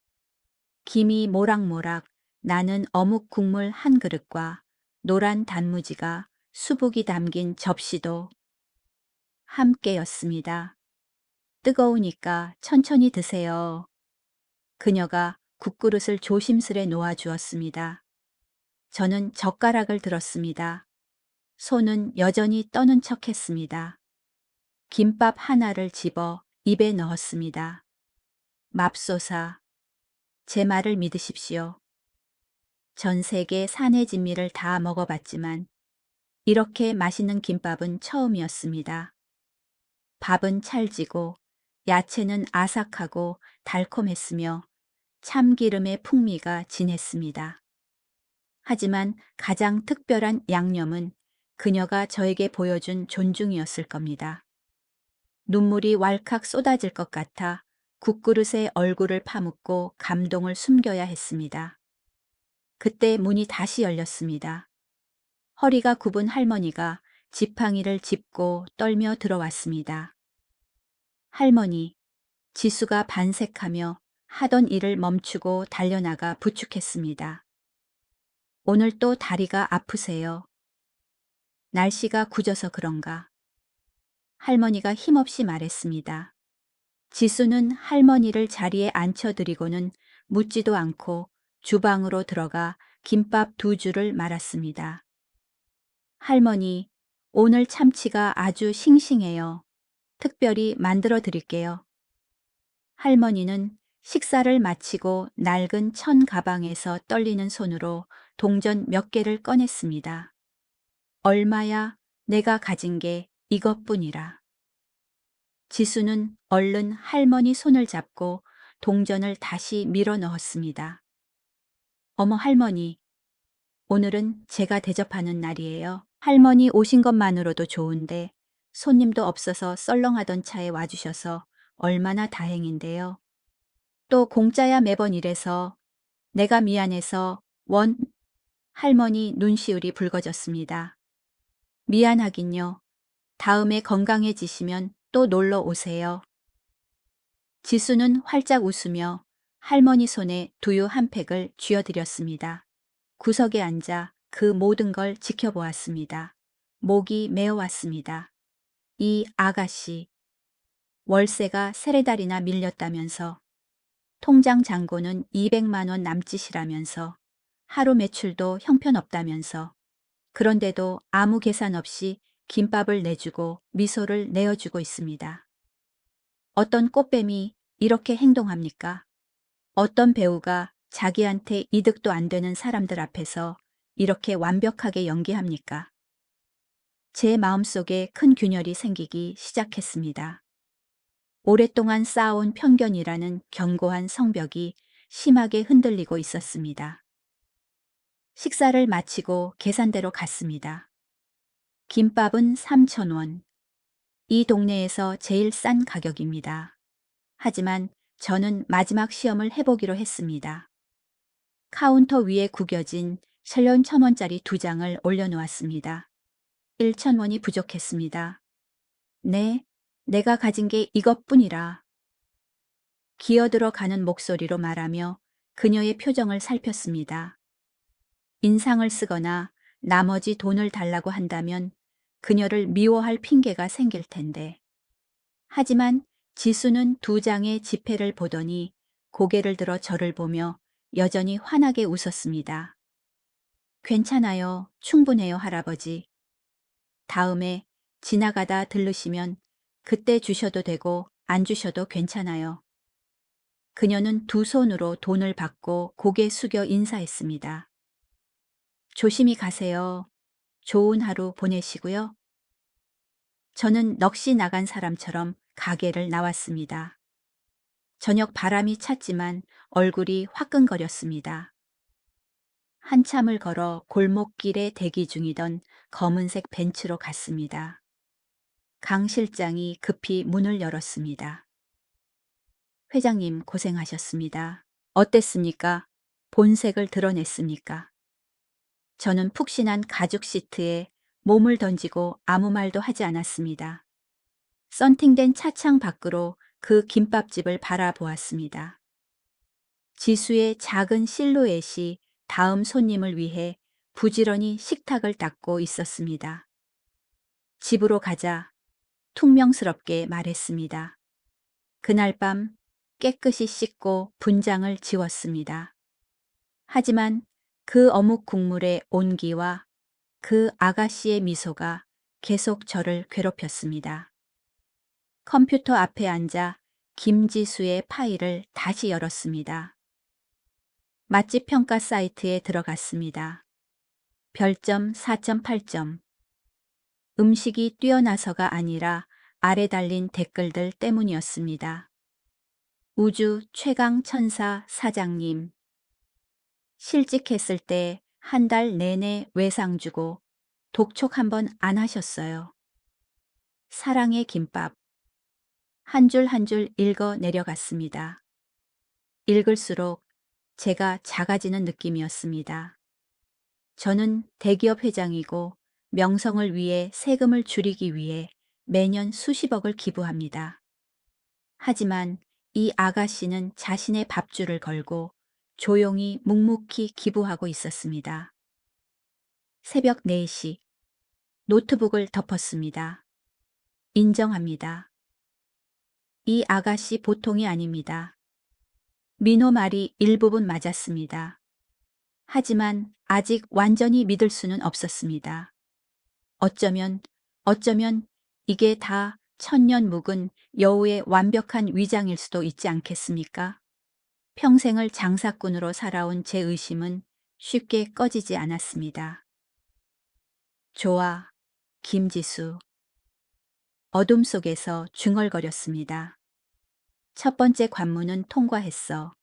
김이 모락모락 나는 어묵 국물 한 그릇과 노란 단무지가 수북이 담긴 접시도 함께였습니다. 뜨거우니까 천천히 드세요. 그녀가 국그릇을 조심스레 놓아주었습니다. 저는 젓가락을 들었습니다. 손은 여전히 떠는 척했습니다. 김밥 하나를 집어 입에 넣었습니다. 맙소사, 제 말을 믿으십시오. 전 세계 산의 진미를 다 먹어봤지만 이렇게 맛있는 김밥은 처음이었습니다. 밥은 찰지고 야채는 아삭하고 달콤했으며 참기름의 풍미가 진했습니다. 하지만 가장 특별한 양념은 그녀가 저에게 보여준 존중이었을 겁니다. 눈물이 왈칵 쏟아질 것 같아 국그릇에 얼굴을 파묻고 감동을 숨겨야 했습니다. 그때 문이 다시 열렸습니다. 허리가 굽은 할머니가 지팡이를 짚고 떨며 들어왔습니다. 할머니, 지수가 반색하며 하던 일을 멈추고 달려나가 부축했습니다. 오늘 또 다리가 아프세요? 날씨가 굳어서 그런가? 할머니가 힘없이 말했습니다. 지수는 할머니를 자리에 앉혀드리고는 묻지도 않고 주방으로 들어가 김밥 2줄을 말았습니다. 할머니, 오늘 참치가 아주 싱싱해요. 특별히 만들어 드릴게요. 할머니는 식사를 마치고 낡은 천 가방에서 떨리는 손으로 동전 몇 개를 꺼냈습니다. 얼마야? 내가 가진 게 이것뿐이라. 지수는 얼른 할머니 손을 잡고 동전을 다시 밀어 넣었습니다. 어머 할머니, 오늘은 제가 대접하는 날이에요. 할머니 오신 것만으로도 좋은데 손님도 없어서 썰렁하던 차에 와주셔서 얼마나 다행인데요. 또 공짜야 매번 이래서 내가 미안해서 할머니 눈시울이 붉어졌습니다. 미안하긴요. 다음에 건강해지시면 또 놀러 오세요. 지수는 활짝 웃으며 할머니 손에 두유 한 팩을 쥐어드렸습니다. 구석에 앉아 그 모든 걸 지켜보았습니다. 목이 메어왔습니다. 이 아가씨, 월세가 3달이나 밀렸다면서, 통장 잔고는 200만 원 남짓이라면서, 하루 매출도 형편없다면서, 그런데도 아무 계산 없이 김밥을 내주고 미소를 내어주고 있습니다. 어떤 꽃뱀이 이렇게 행동합니까? 어떤 배우가 자기한테 이득도 안 되는 사람들 앞에서 이렇게 완벽하게 연기합니까? 제 마음속에 큰 균열이 생기기 시작했습니다. 오랫동안 쌓아온 편견이라는 견고한 성벽이 심하게 흔들리고 있었습니다. 식사를 마치고 계산대로 갔습니다. 김밥은 3,000원. 이 동네에서 제일 싼 가격입니다. 하지만 저는 마지막 시험을 해보기로 했습니다. 카운터 위에 구겨진 샬론 1,000원짜리 2장을 올려놓았습니다. 1,000원이 부족했습니다. 네, 내가 가진 게 이것뿐이라. 기어들어 가는 목소리로 말하며 그녀의 표정을 살폈습니다. 인상을 쓰거나 나머지 돈을 달라고 한다면 그녀를 미워할 핑계가 생길 텐데. 하지만 지수는 2장의 지폐를 보더니 고개를 들어 저를 보며 여전히 환하게 웃었습니다. 괜찮아요. 충분해요, 할아버지. 다음에 지나가다 들르시면 그때 주셔도 되고 안 주셔도 괜찮아요. 그녀는 2 손으로 돈을 받고 고개 숙여 인사했습니다. 조심히 가세요. 좋은 하루 보내시고요. 저는 넋이 나간 사람처럼 가게를 나왔습니다. 저녁 바람이 찼지만 얼굴이 화끈거렸습니다. 한참을 걸어 골목길에 대기 중이던 검은색 벤츠로 갔습니다. 강 실장이 급히 문을 열었습니다. 회장님 고생하셨습니다. 어땠습니까? 본색을 드러냈습니까? 저는 푹신한 가죽 시트에 몸을 던지고 아무 말도 하지 않았습니다. 썬팅된 차창 밖으로 그 김밥집을 바라보았습니다. 지수의 작은 실루엣이 다음 손님을 위해 부지런히 식탁을 닦고 있었습니다. 집으로 가자. 퉁명스럽게 말했습니다. 그날 밤 깨끗이 씻고 분장을 지웠습니다. 하지만 그 어묵 국물의 온기와 그 아가씨의 미소가 계속 저를 괴롭혔습니다. 컴퓨터 앞에 앉아 김지수의 파일을 다시 열었습니다. 맛집 평가 사이트에 들어갔습니다. 별점 4.8점. 음식이 뛰어나서가 아니라 아래 달린 댓글들 때문이었습니다. 우주 최강 천사 사장님. 실직했을 때 한 달 내내 외상 주고 독촉 한번 안 하셨어요. 사랑의 김밥. 한 줄 한 줄 읽어 내려갔습니다. 읽을수록 제가 작아지는 느낌이었습니다. 저는 대기업 회장이고 명성을 위해 세금을 줄이기 위해 매년 수십억을 기부합니다. 하지만 이 아가씨는 자신의 밥줄을 걸고 조용히 묵묵히 기부하고 있었습니다. 새벽 4시 노트북을 덮었습니다. 인정합니다. 이 아가씨 보통이 아닙니다. 민호 말이 일부분 맞았습니다. 하지만 아직 완전히 믿을 수는 없었습니다. 어쩌면 이게 다 천년 묵은 여우의 완벽한 위장일 수도 있지 않겠습니까? 평생을 장사꾼으로 살아온 제 의심은 쉽게 꺼지지 않았습니다. 좋아, 김지수. 어둠 속에서 중얼거렸습니다. 첫 번째 관문은 통과했어.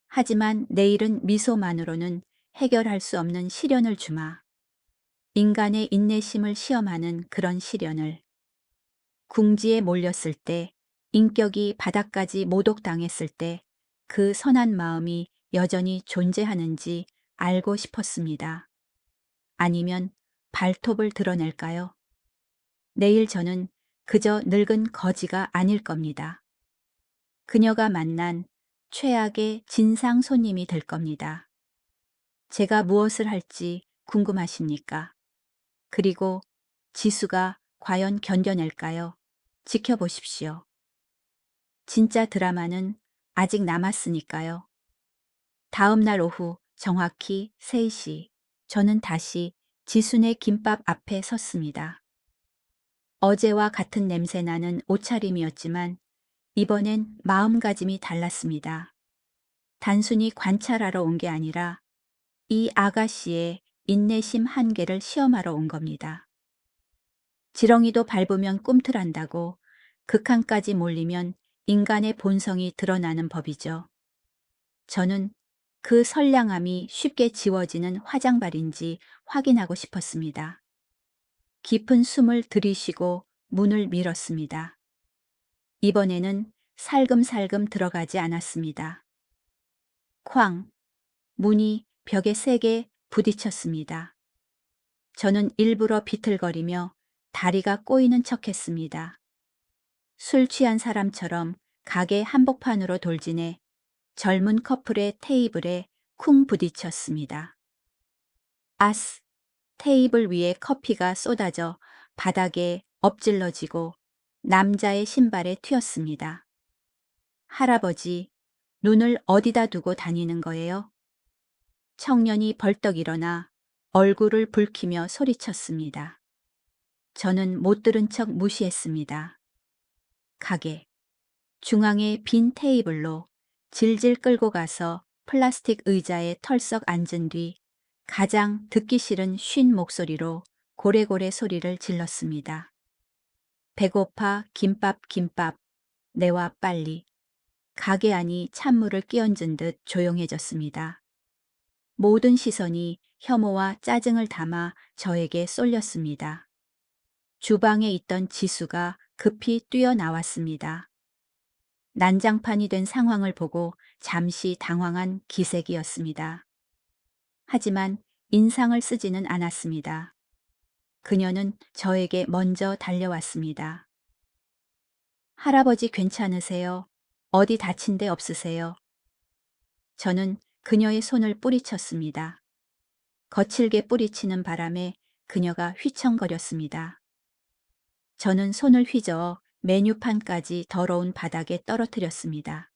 하지만 내일은 미소만으로는 해결할 수 없는 시련을 주마. 인간의 인내심을 시험하는 그런 시련을. 궁지에 몰렸을 때, 인격이 바닥까지 모독당했을 때 그 선한 마음이 여전히 존재하는지 알고 싶었습니다. 아니면 발톱을 드러낼까요? 내일 저는 그저 늙은 거지가 아닐 겁니다. 그녀가 만난 최악의 진상 손님이 될 겁니다. 제가 무엇을 할지 궁금하십니까? 그리고 지수가 과연 견뎌낼까요? 지켜보십시오. 진짜 드라마는 아직 남았으니까요. 다음 날 오후 정확히 3시, 저는 다시 지순의 김밥 앞에 섰습니다. 어제와 같은 냄새나는 옷차림이었지만 이번엔 마음가짐이 달랐습니다. 단순히 관찰하러 온 게 아니라 이 아가씨의 인내심 한계를 시험하러 온 겁니다. 지렁이도 밟으면 꿈틀한다고 극한까지 몰리면 인간의 본성이 드러나는 법이죠. 저는 그 선량함이 쉽게 지워지는 화장발인지 확인하고 싶었습니다. 깊은 숨을 들이쉬고 문을 밀었습니다. 이번에는 살금살금 들어가지 않았습니다. 쾅! 문이 벽에 세게 부딪혔습니다. 저는 일부러 비틀거리며 다리가 꼬이는 척했습니다. 술 취한 사람처럼 가게 한복판으로 돌진해 젊은 커플의 테이블에 쿵 부딪혔습니다. 아스! 테이블 위에 커피가 쏟아져 바닥에 엎질러지고 남자의 신발에 튀었습니다. 할아버지, 눈을 어디다 두고 다니는 거예요? 청년이 벌떡 일어나 얼굴을 붉히며 소리쳤습니다. 저는 못 들은 척 무시했습니다. 가게. 중앙의 빈 테이블로 질질 끌고 가서 플라스틱 의자에 털썩 앉은 뒤 가장 듣기 싫은 쉰 목소리로 고래고래 소리를 질렀습니다. 배고파 김밥 내와 빨리. 가게 안이 찬물을 끼얹은 듯 조용해졌습니다. 모든 시선이 혐오와 짜증을 담아 저에게 쏠렸습니다. 주방에 있던 지수가 급히 뛰어나왔습니다. 난장판이 된 상황을 보고 잠시 당황한 기색이었습니다. 하지만 인상을 쓰지는 않았습니다. 그녀는 저에게 먼저 달려왔습니다. 할아버지 괜찮으세요? 어디 다친 데 없으세요? 저는 그녀의 손을 뿌리쳤습니다. 거칠게 뿌리치는 바람에 그녀가 휘청거렸습니다. 저는 손을 휘저어 메뉴판까지 더러운 바닥에 떨어뜨렸습니다.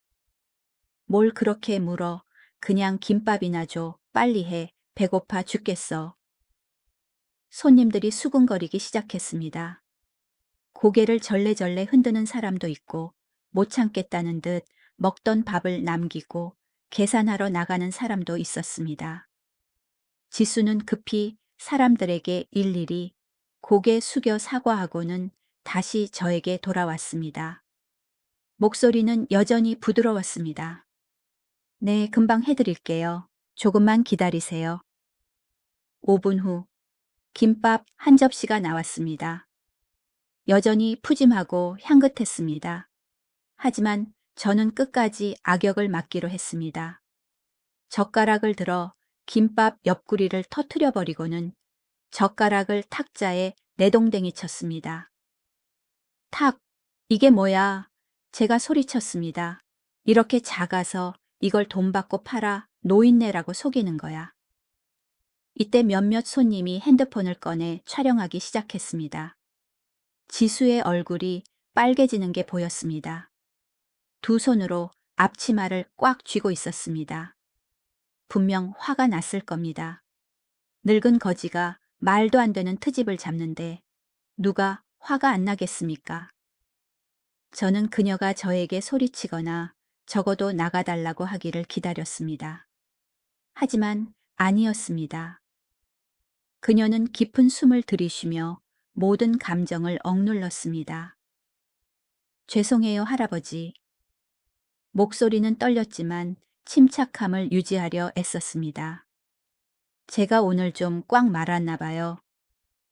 뭘 그렇게 물어. 그냥 김밥이나 줘. 빨리 해. 배고파 죽겠어. 손님들이 수군거리기 시작했습니다. 고개를 절레절레 흔드는 사람도 있고 못 참겠다는 듯 먹던 밥을 남기고 계산하러 나가는 사람도 있었습니다. 지수는 급히 사람들에게 일일이 고개 숙여 사과하고는 다시 저에게 돌아왔습니다. 목소리는 여전히 부드러웠습니다. 네, 금방 해드릴게요. 조금만 기다리세요. 5분 후 김밥 한 접시가 나왔습니다. 여전히 푸짐하고 향긋했습니다. 하지만 저는 끝까지 악역을 맡기로 했습니다. 젓가락을 들어 김밥 옆구리를 터트려 버리고는 젓가락을 탁자에 내동댕이 쳤습니다. 탁! 이게 뭐야? 제가 소리쳤습니다. 이렇게 작아서 이걸 돈 받고 팔아 노인네라고 속이는 거야. 이때 몇몇 손님이 핸드폰을 꺼내 촬영하기 시작했습니다. 지수의 얼굴이 빨개지는 게 보였습니다. 두 손으로 앞치마를 꽉 쥐고 있었습니다. 분명 화가 났을 겁니다. 늙은 거지가 말도 안 되는 트집을 잡는데 누가 화가 안 나겠습니까? 저는 그녀가 저에게 소리치거나 적어도 나가달라고 하기를 기다렸습니다. 하지만 아니었습니다. 그녀는 깊은 숨을 들이쉬며 모든 감정을 억눌렀습니다. 죄송해요, 할아버지. 목소리는 떨렸지만 침착함을 유지하려 애썼습니다. 제가 오늘 좀 꽉 말았나 봐요.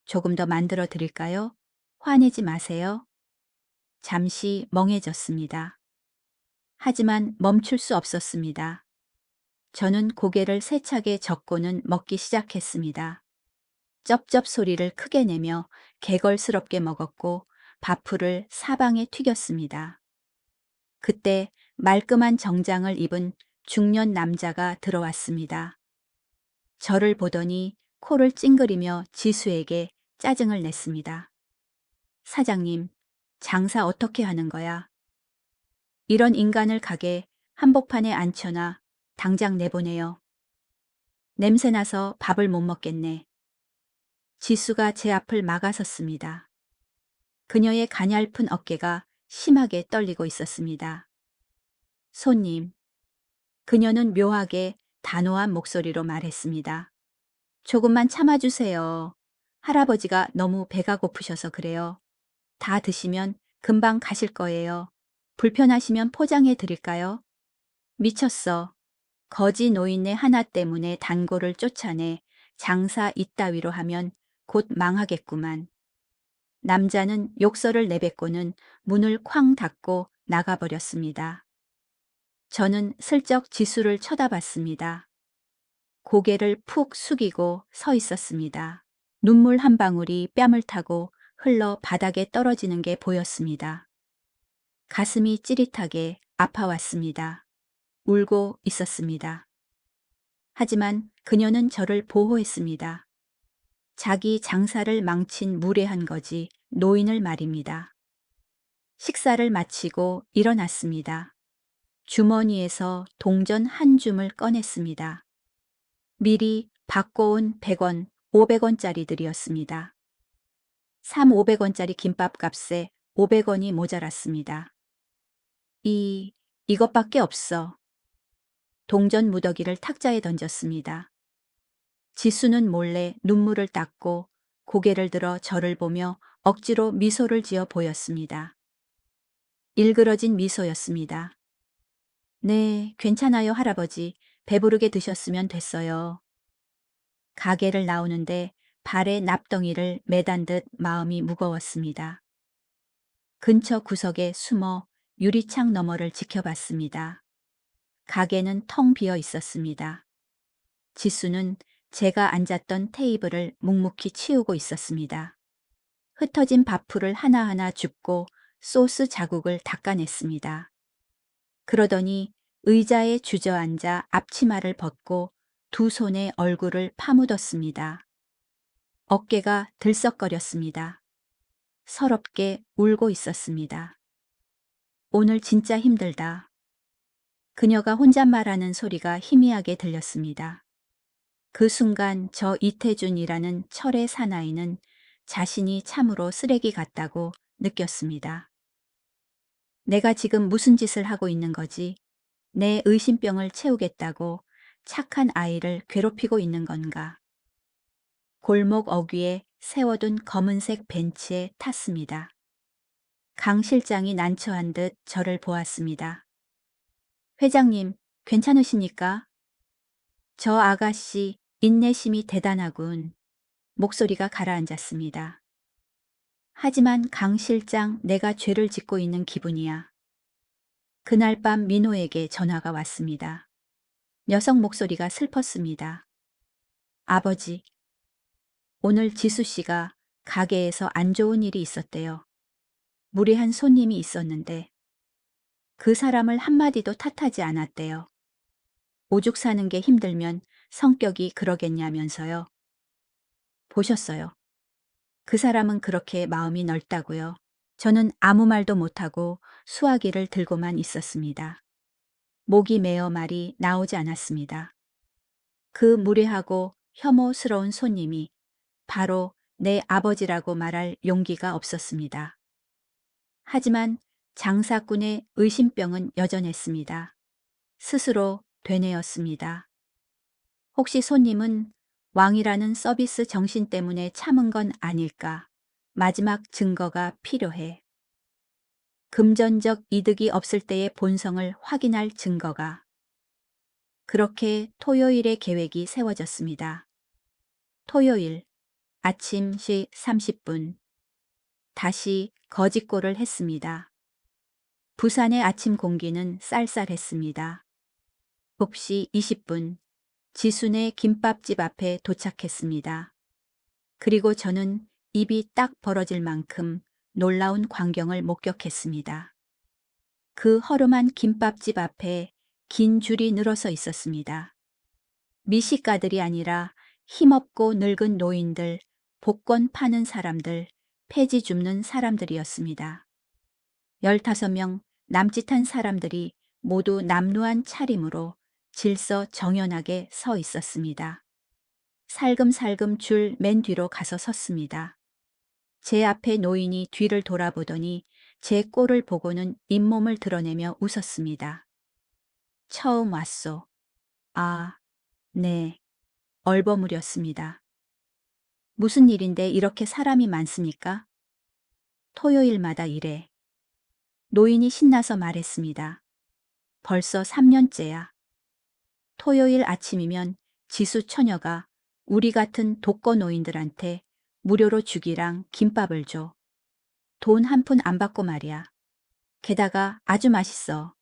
조금 더 만들어 드릴까요? 화내지 마세요. 잠시 멍해졌습니다. 하지만 멈출 수 없었습니다. 저는 고개를 세차게 젓고는 먹기 시작했습니다. 쩝쩝 소리를 크게 내며 개걸스럽게 먹었고 밥풀을 사방에 튀겼습니다. 그때 말끔한 정장을 입은 중년 남자가 들어왔습니다. 저를 보더니 코를 찡그리며 지수에게 짜증을 냈습니다. 사장님, 장사 어떻게 하는 거야? 이런 인간을 가게 한복판에 앉혀놔 당장 내보내요. 냄새나서 밥을 못 먹겠네. 지수가 제 앞을 막아섰습니다. 그녀의 가냘픈 어깨가 심하게 떨리고 있었습니다. 손님. 그녀는 묘하게 단호한 목소리로 말했습니다. 조금만 참아주세요. 할아버지가 너무 배가 고프셔서 그래요. 다 드시면 금방 가실 거예요. 불편하시면 포장해 드릴까요? 미쳤어. 거지 노인네 하나 때문에 단골을 쫓아내 장사 이따위로 하면 곧 망하겠구만. 남자는 욕설을 내뱉고는 문을 쾅 닫고 나가버렸습니다. 저는 슬쩍 지수를 쳐다봤습니다. 고개를 푹 숙이고 서 있었습니다. 눈물 한 방울이 뺨을 타고 흘러 바닥에 떨어지는 게 보였습니다. 가슴이 찌릿하게 아파왔습니다. 울고 있었습니다. 하지만 그녀는 저를 보호했습니다. 자기 장사를 망친 무례한 거지 노인을 말입니다. 식사를 마치고 일어났습니다. 주머니에서 동전 한 줌을 꺼냈습니다. 미리 바꿔온 100원, 500원짜리들이었습니다. 500원짜리 김밥 값에 500원이 모자랐습니다. 이것밖에 없어. 동전 무더기를 탁자에 던졌습니다. 지수는 몰래 눈물을 닦고 고개를 들어 저를 보며 억지로 미소를 지어 보였습니다. 일그러진 미소였습니다. 네, 괜찮아요, 할아버지. 배부르게 드셨으면 됐어요. 가게를 나오는데 발에 납덩이를 매단 듯 마음이 무거웠습니다. 근처 구석에 숨어 유리창 너머를 지켜봤습니다. 가게는 텅 비어 있었습니다. 지수는 제가 앉았던 테이블을 묵묵히 치우고 있었습니다. 흩어진 밥풀을 하나하나 줍고 소스 자국을 닦아냈습니다. 그러더니 의자에 주저앉아 앞치마를 벗고 두 손에 얼굴을 파묻었습니다. 어깨가 들썩거렸습니다. 서럽게 울고 있었습니다. 오늘 진짜 힘들다. 그녀가 혼잣말하는 소리가 희미하게 들렸습니다. 그 순간 저 이태준이라는 철의 사나이는 자신이 참으로 쓰레기 같다고 느꼈습니다. 내가 지금 무슨 짓을 하고 있는 거지? 내 의심병을 채우겠다고 착한 아이를 괴롭히고 있는 건가? 골목 어귀에 세워둔 검은색 벤치에 탔습니다. 강 실장이 난처한 듯 저를 보았습니다. 회장님, 괜찮으십니까? 저 아가씨 인내심이 대단하군. 목소리가 가라앉았습니다. 하지만 강 실장, 내가 죄를 짓고 있는 기분이야. 그날 밤 민호에게 전화가 왔습니다. 여성 목소리가 슬펐습니다. 아버지, 오늘 지수 씨가 가게에서 안 좋은 일이 있었대요. 무례한 손님이 있었는데 그 사람을 한마디도 탓하지 않았대요. 오죽 사는 게 힘들면 성격이 그러겠냐면서요. 보셨어요. 그 사람은 그렇게 마음이 넓다고요. 저는 아무 말도 못하고 수화기를 들고만 있었습니다. 목이 메어 말이 나오지 않았습니다. 그 무례하고 혐오스러운 손님이 바로 내 아버지라고 말할 용기가 없었습니다. 하지만 장사꾼의 의심병은 여전했습니다. 스스로 되뇌었습니다. 혹시 손님은 왕이라는 서비스 정신 때문에 참은 건 아닐까? 마지막 증거가 필요해. 금전적 이득이 없을 때의 본성을 확인할 증거가. 그렇게 토요일의 계획이 세워졌습니다. 토요일 아침 30분 다시 거짓골을 했습니다. 부산의 아침 공기는 쌀쌀했습니다. 9시 20분 지순의 김밥집 앞에 도착했습니다. 그리고 저는 입이 딱 벌어질 만큼 놀라운 광경을 목격했습니다. 그 허름한 김밥집 앞에 긴 줄이 늘어서 있었습니다. 미식가들이 아니라 힘없고 늙은 노인들, 복권 파는 사람들, 폐지 줍는 사람들이었습니다. 15명 남짓한 사람들이 모두 남루한 차림으로 질서 정연하게 서 있었습니다. 살금살금 줄 맨 뒤로 가서 섰습니다. 제 앞에 노인이 뒤를 돌아보더니 제 꼴을 보고는 잇몸을 드러내며 웃었습니다. 처음 왔소. 아, 네. 얼버무렸습니다. 무슨 일인데 이렇게 사람이 많습니까? 토요일마다 이래. 노인이 신나서 말했습니다. 벌써 3년째야. 토요일 아침이면 지수 처녀가 우리 같은 독거노인들한테 무료로 죽이랑 김밥을 줘. 돈 한 푼 안 받고 말이야. 게다가 아주 맛있어.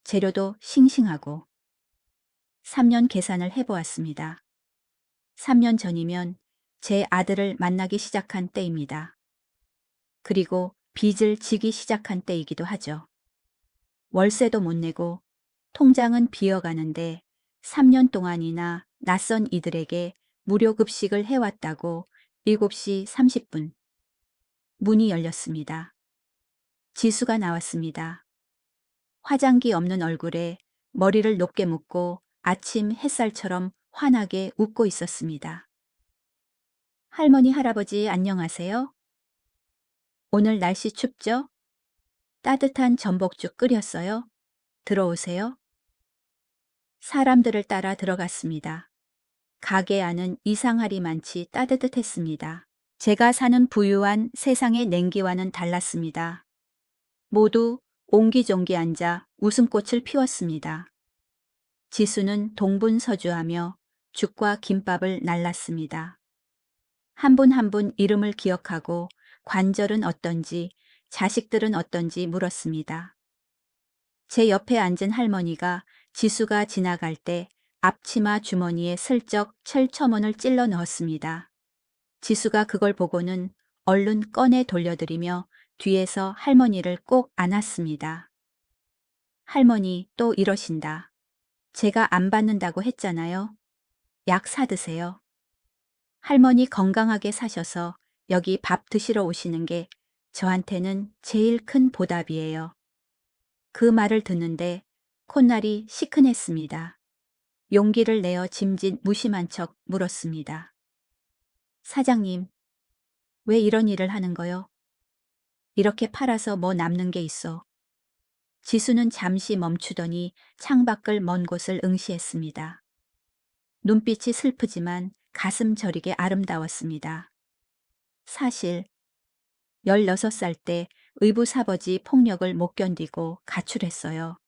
재료도 싱싱하고. 3년 계산을 해보았습니다. 3년 전이면 제 아들을 만나기 시작한 때입니다. 그리고 빚을 지기 시작한 때이기도 하죠. 월세도 못 내고 통장은 비어가는데 3년 동안이나 낯선 이들에게 무료 급식을 해왔다고 7시 30분. 문이 열렸습니다. 지수가 나왔습니다. 화장기 없는 얼굴에 머리를 높게 묶고 아침 햇살처럼 환하게 웃고 있었습니다. 할머니, 할아버지 안녕하세요. 오늘 날씨 춥죠? 따뜻한 전복죽 끓였어요. 들어오세요. 사람들을 따라 들어갔습니다. 가게 안은 이상하리만치 따뜻했습니다. 제가 사는 부유한 세상의 냉기와는 달랐습니다. 모두 옹기종기 앉아 웃음꽃을 피웠습니다. 지수는 동분서주하며 죽과 김밥을 날랐습니다. 한 분 한 분 이름을 기억하고 관절은 어떤지, 자식들은 어떤지 물었습니다. 제 옆에 앉은 할머니가 지수가 지나갈 때 앞치마 주머니에 슬쩍 철처먼을 찔러 넣었습니다. 지수가 그걸 보고는 얼른 꺼내 돌려드리며 뒤에서 할머니를 꼭 안았습니다. 할머니 또 이러신다. 제가 안 받는다고 했잖아요. 약 사드세요. 할머니 건강하게 사셔서 여기 밥 드시러 오시는 게 저한테는 제일 큰 보답이에요. 그 말을 듣는데 콧날이 시큰했습니다. 용기를 내어 짐짓 무심한 척 물었습니다. 사장님, 왜 이런 일을 하는 거요? 이렇게 팔아서 뭐 남는 게 있어. 지수는 잠시 멈추더니 창밖을 먼 곳을 응시했습니다. 눈빛이 슬프지만 가슴 저리게 아름다웠습니다. 사실 16살 때 의붓아버지 폭력을 못 견디고 가출했어요.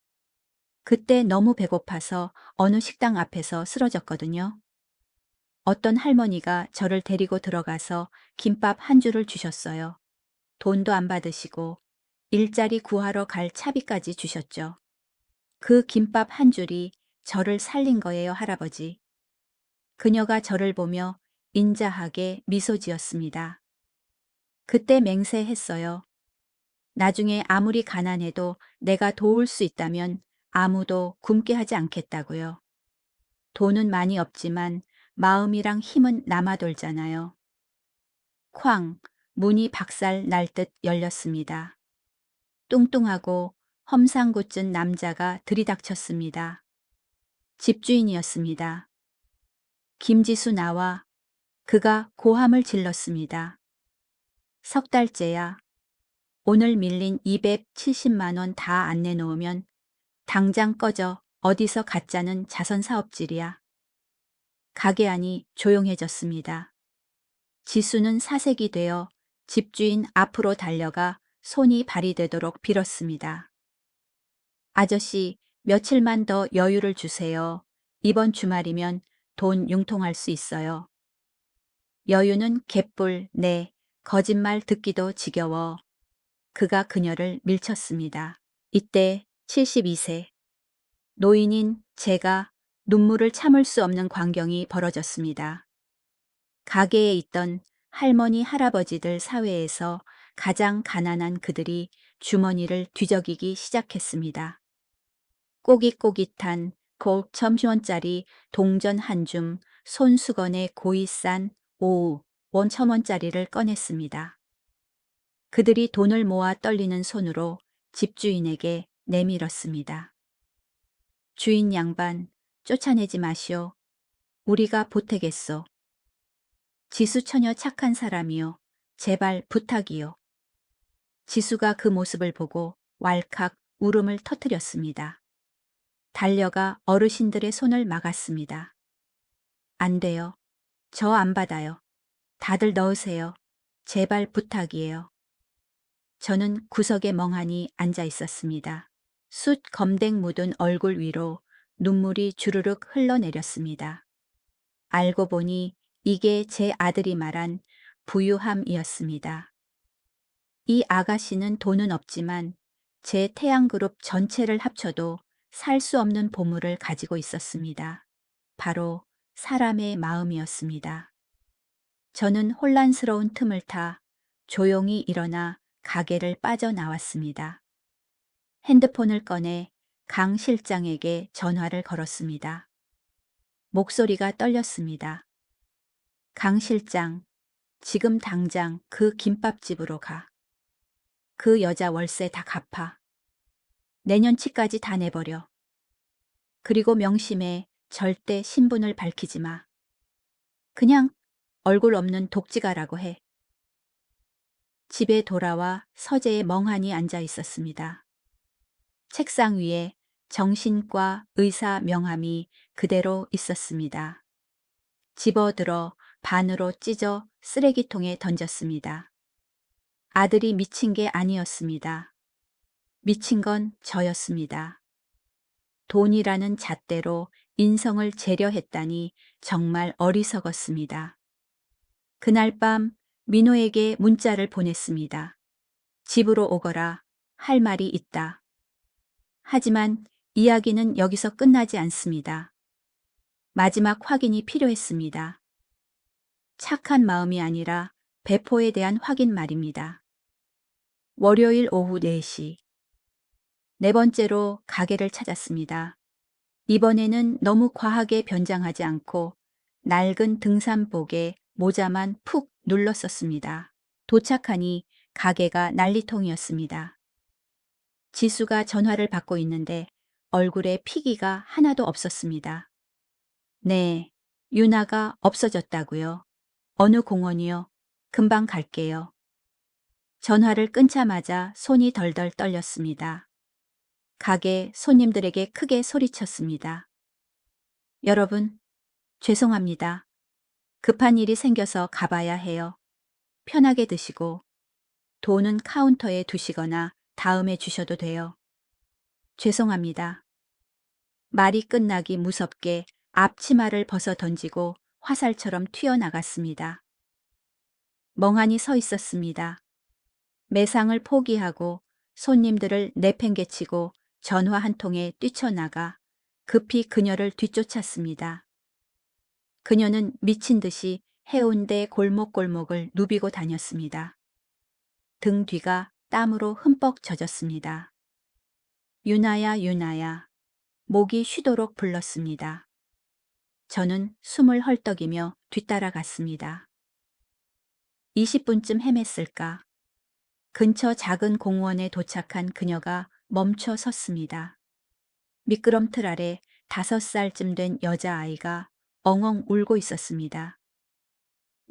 그때 너무 배고파서 어느 식당 앞에서 쓰러졌거든요. 어떤 할머니가 저를 데리고 들어가서 김밥 한 줄을 주셨어요. 돈도 안 받으시고 일자리 구하러 갈 차비까지 주셨죠. 그 김밥 한 줄이 저를 살린 거예요, 할아버지. 그녀가 저를 보며 인자하게 미소 지었습니다. 그때 맹세했어요. 나중에 아무리 가난해도 내가 도울 수 있다면 아무도 굶게 하지 않겠다고요. 돈은 많이 없지만 마음이랑 힘은 남아돌잖아요. 쾅! 문이 박살 날 듯 열렸습니다. 뚱뚱하고 험상궂은 남자가 들이닥쳤습니다. 집주인이었습니다. 김지수 나와. 그가 고함을 질렀습니다. 석 달째야. 오늘 밀린 270만 원 다 안 내놓으면 당장 꺼져. 어디서 가짜는 자선 사업질이야. 가게 안이 조용해졌습니다. 지수는 사색이 되어 집주인 앞으로 달려가 손이 발이 되도록 빌었습니다. 아저씨, 며칠만 더 여유를 주세요. 이번 주말이면 돈 융통할 수 있어요. 여유는 개뿔, 네, 거짓말 듣기도 지겨워. 그가 그녀를 밀쳤습니다. 이때 72세 노인인 제가 눈물을 참을 수 없는 광경이 벌어졌습니다. 가게에 있던 할머니, 할아버지들 사회에서 가장 가난한 그들이 주머니를 뒤적이기 시작했습니다. 꼬깃꼬깃한 고 점심원짜리 동전 한 줌, 손수건에 고이 싼 5원 1,000원짜리를 꺼냈습니다. 그들이 돈을 모아 떨리는 손으로 집주인에게 내밀었습니다. 주인 양반, 쫓아내지 마시오. 우리가 보태겠소. 지수처녀 착한 사람이요. 제발 부탁이요. 지수가 그 모습을 보고 왈칵 울음을 터뜨렸습니다. 달려가 어르신들의 손을 막았습니다. 안 돼요. 저 안 받아요. 다들 넣으세요. 제발 부탁이에요. 저는 구석에 멍하니 앉아 있었습니다. 숯 검댕 묻은 얼굴 위로 눈물이 주르륵 흘러내렸습니다. 알고 보니 이게 제 아들이 말한 부유함이었습니다. 이 아가씨는 돈은 없지만 제 태양그룹 전체를 합쳐도 살 수 없는 보물을 가지고 있었습니다. 바로 사람의 마음이었습니다. 저는 혼란스러운 틈을 타 조용히 일어나 가게를 빠져나왔습니다. 핸드폰을 꺼내 강 실장에게 전화를 걸었습니다. 목소리가 떨렸습니다. 강 실장, 지금 당장 그 김밥집으로 가. 그 여자 월세 다 갚아. 내년치까지 다 내버려. 그리고 명심해 절대 신분을 밝히지 마. 그냥 얼굴 없는 독지가라고 해. 집에 돌아와 서재에 멍하니 앉아 있었습니다. 책상 위에 정신과 의사 명함이 그대로 있었습니다. 집어들어 반으로 찢어 쓰레기통에 던졌습니다. 아들이 미친 게 아니었습니다. 미친 건 저였습니다. 돈이라는 잣대로 인성을 재려했다니 정말 어리석었습니다. 그날 밤 민호에게 문자를 보냈습니다. 집으로 오거라. 할 말이 있다. 하지만 이야기는 여기서 끝나지 않습니다. 마지막 확인이 필요했습니다. 착한 마음이 아니라 배포에 대한 확인 말입니다. 월요일 오후 4시. 네 번째로 가게를 찾았습니다. 이번에는 너무 과하게 변장하지 않고 낡은 등산복에 모자만 푹 눌렀었습니다. 도착하니 가게가 난리통이었습니다. 지수가 전화를 받고 있는데 얼굴에 피기가 하나도 없었습니다. 네, 유나가 없어졌다고요. 어느 공원이요? 금방 갈게요. 전화를 끊자마자 손이 덜덜 떨렸습니다. 가게 손님들에게 크게 소리쳤습니다. 여러분, 죄송합니다. 급한 일이 생겨서 가봐야 해요. 편하게 드시고 돈은 카운터에 두시거나 다음에 주셔도 돼요. 죄송합니다. 말이 끝나기 무섭게 앞치마를 벗어 던지고 화살처럼 튀어나갔습니다. 멍하니 서 있었습니다. 매상을 포기하고 손님들을 내팽개치고 전화 한 통에 뛰쳐나가 급히 그녀를 뒤쫓았습니다. 그녀는 미친 듯이 해운대 골목골목을 누비고 다녔습니다. 등 뒤가 땀으로 흠뻑 젖었습니다. 유나야, 유나야. 목이 쉬도록 불렀습니다. 저는 숨을 헐떡이며 뒤따라갔습니다. 20분쯤 헤맸을까. 근처 작은 공원에 도착한 그녀가 멈춰 섰습니다. 미끄럼틀 아래 5살쯤 된 여자아이가 엉엉 울고 있었습니다.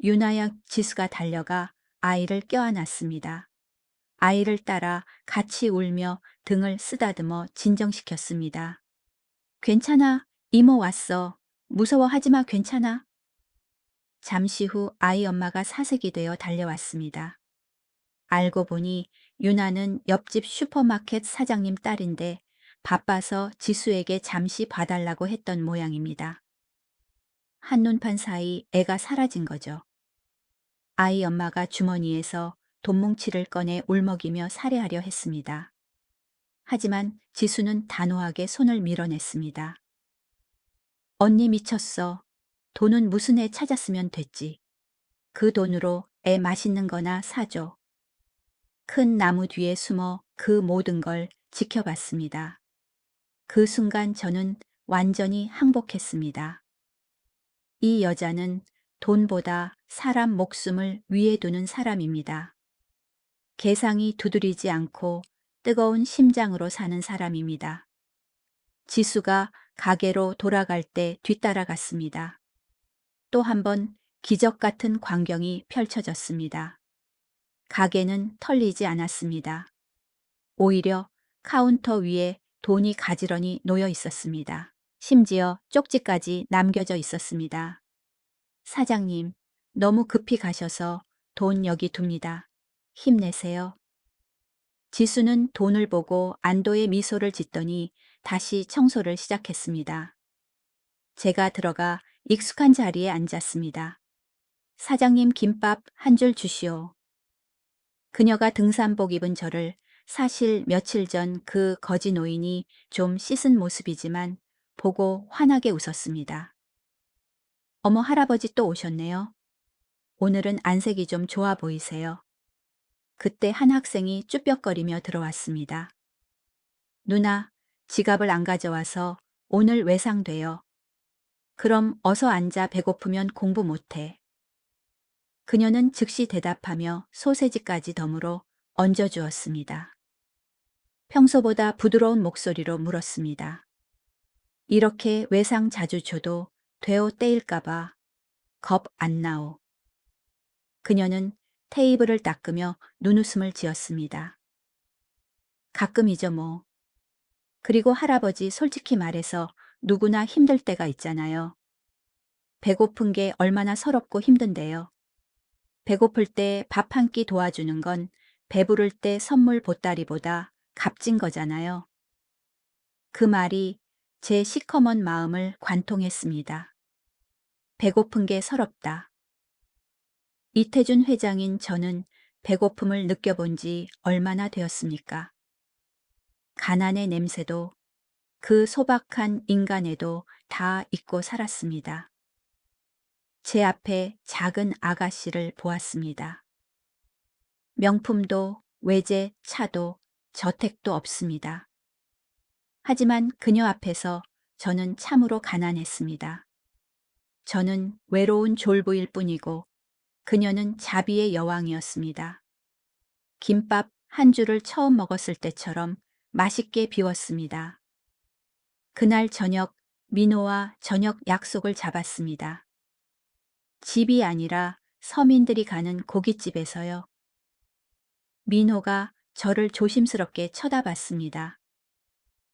유나야, 지수가 달려가 아이를 껴안았습니다. 아이를 따라 같이 울며 등을 쓰다듬어 진정시켰습니다. 괜찮아, 이모 왔어. 무서워하지 마, 괜찮아. 잠시 후 아이 엄마가 사색이 되어 달려왔습니다. 알고 보니 유나는 옆집 슈퍼마켓 사장님 딸인데 바빠서 지수에게 잠시 봐달라고 했던 모양입니다. 한눈판 사이 애가 사라진 거죠. 아이 엄마가 주머니에서 돈뭉치를 꺼내 울먹이며 살해하려 했습니다. 하지만 지수는 단호하게 손을 밀어냈습니다. 언니 미쳤어. 돈은 무슨 애 찾았으면 됐지. 그 돈으로 애 맛있는 거나 사줘. 큰 나무 뒤에 숨어 그 모든 걸 지켜봤습니다. 그 순간 저는 완전히 항복했습니다. 이 여자는 돈보다 사람 목숨을 위에 두는 사람입니다. 개상이 두드리지 않고 뜨거운 심장으로 사는 사람입니다. 지수가 가게로 돌아갈 때 뒤따라갔습니다. 또 한 번 기적 같은 광경이 펼쳐졌습니다. 가게는 털리지 않았습니다. 오히려 카운터 위에 돈이 가지런히 놓여 있었습니다. 심지어 쪽지까지 남겨져 있었습니다. 사장님, 너무 급히 가셔서 돈 여기 둡니다. 힘내세요. 지수는 돈을 보고 안도의 미소를 짓더니 다시 청소를 시작했습니다. 제가 들어가 익숙한 자리에 앉았습니다. 사장님, 김밥 한 줄 주시오. 그녀가 등산복 입은 저를 사실 며칠 전 그 거지 노인이 좀 씻은 모습이지만 보고 환하게 웃었습니다. 어머, 할아버지 또 오셨네요. 오늘은 안색이 좀 좋아 보이세요. 그때 한 학생이 쭈뼛거리며 들어왔습니다. 누나, 지갑을 안 가져와서 오늘 외상돼요. 그럼 어서 앉아, 배고프면 공부 못해. 그녀는 즉시 대답하며 소세지까지 덤으로 얹어주었습니다. 평소보다 부드러운 목소리로 물었습니다. 이렇게 외상 자주 줘도 되어 떼일까봐 겁 안 나오. 그녀는 테이블을 닦으며 눈웃음을 지었습니다. 가끔이죠 뭐. 그리고 할아버지, 솔직히 말해서 누구나 힘들 때가 있잖아요. 배고픈 게 얼마나 서럽고 힘든데요. 배고플 때 밥 한 끼 도와주는 건 배부를 때 선물 보따리보다 값진 거잖아요. 그 말이 제 시커먼 마음을 관통했습니다. 배고픈 게 서럽다. 이태준 회장인 저는 배고픔을 느껴본 지 얼마나 되었습니까? 가난의 냄새도 그 소박한 인간에도 다 잊고 살았습니다. 제 앞에 작은 아가씨를 보았습니다. 명품도 외제 차도 저택도 없습니다. 하지만 그녀 앞에서 저는 참으로 가난했습니다. 저는 외로운 졸부일 뿐이고 그녀는 자비의 여왕이었습니다. 김밥 한 줄을 처음 먹었을 때처럼 맛있게 비웠습니다. 그날 저녁 민호와 저녁 약속을 잡았습니다. 집이 아니라 서민들이 가는 고깃집에서요. 민호가 저를 조심스럽게 쳐다봤습니다.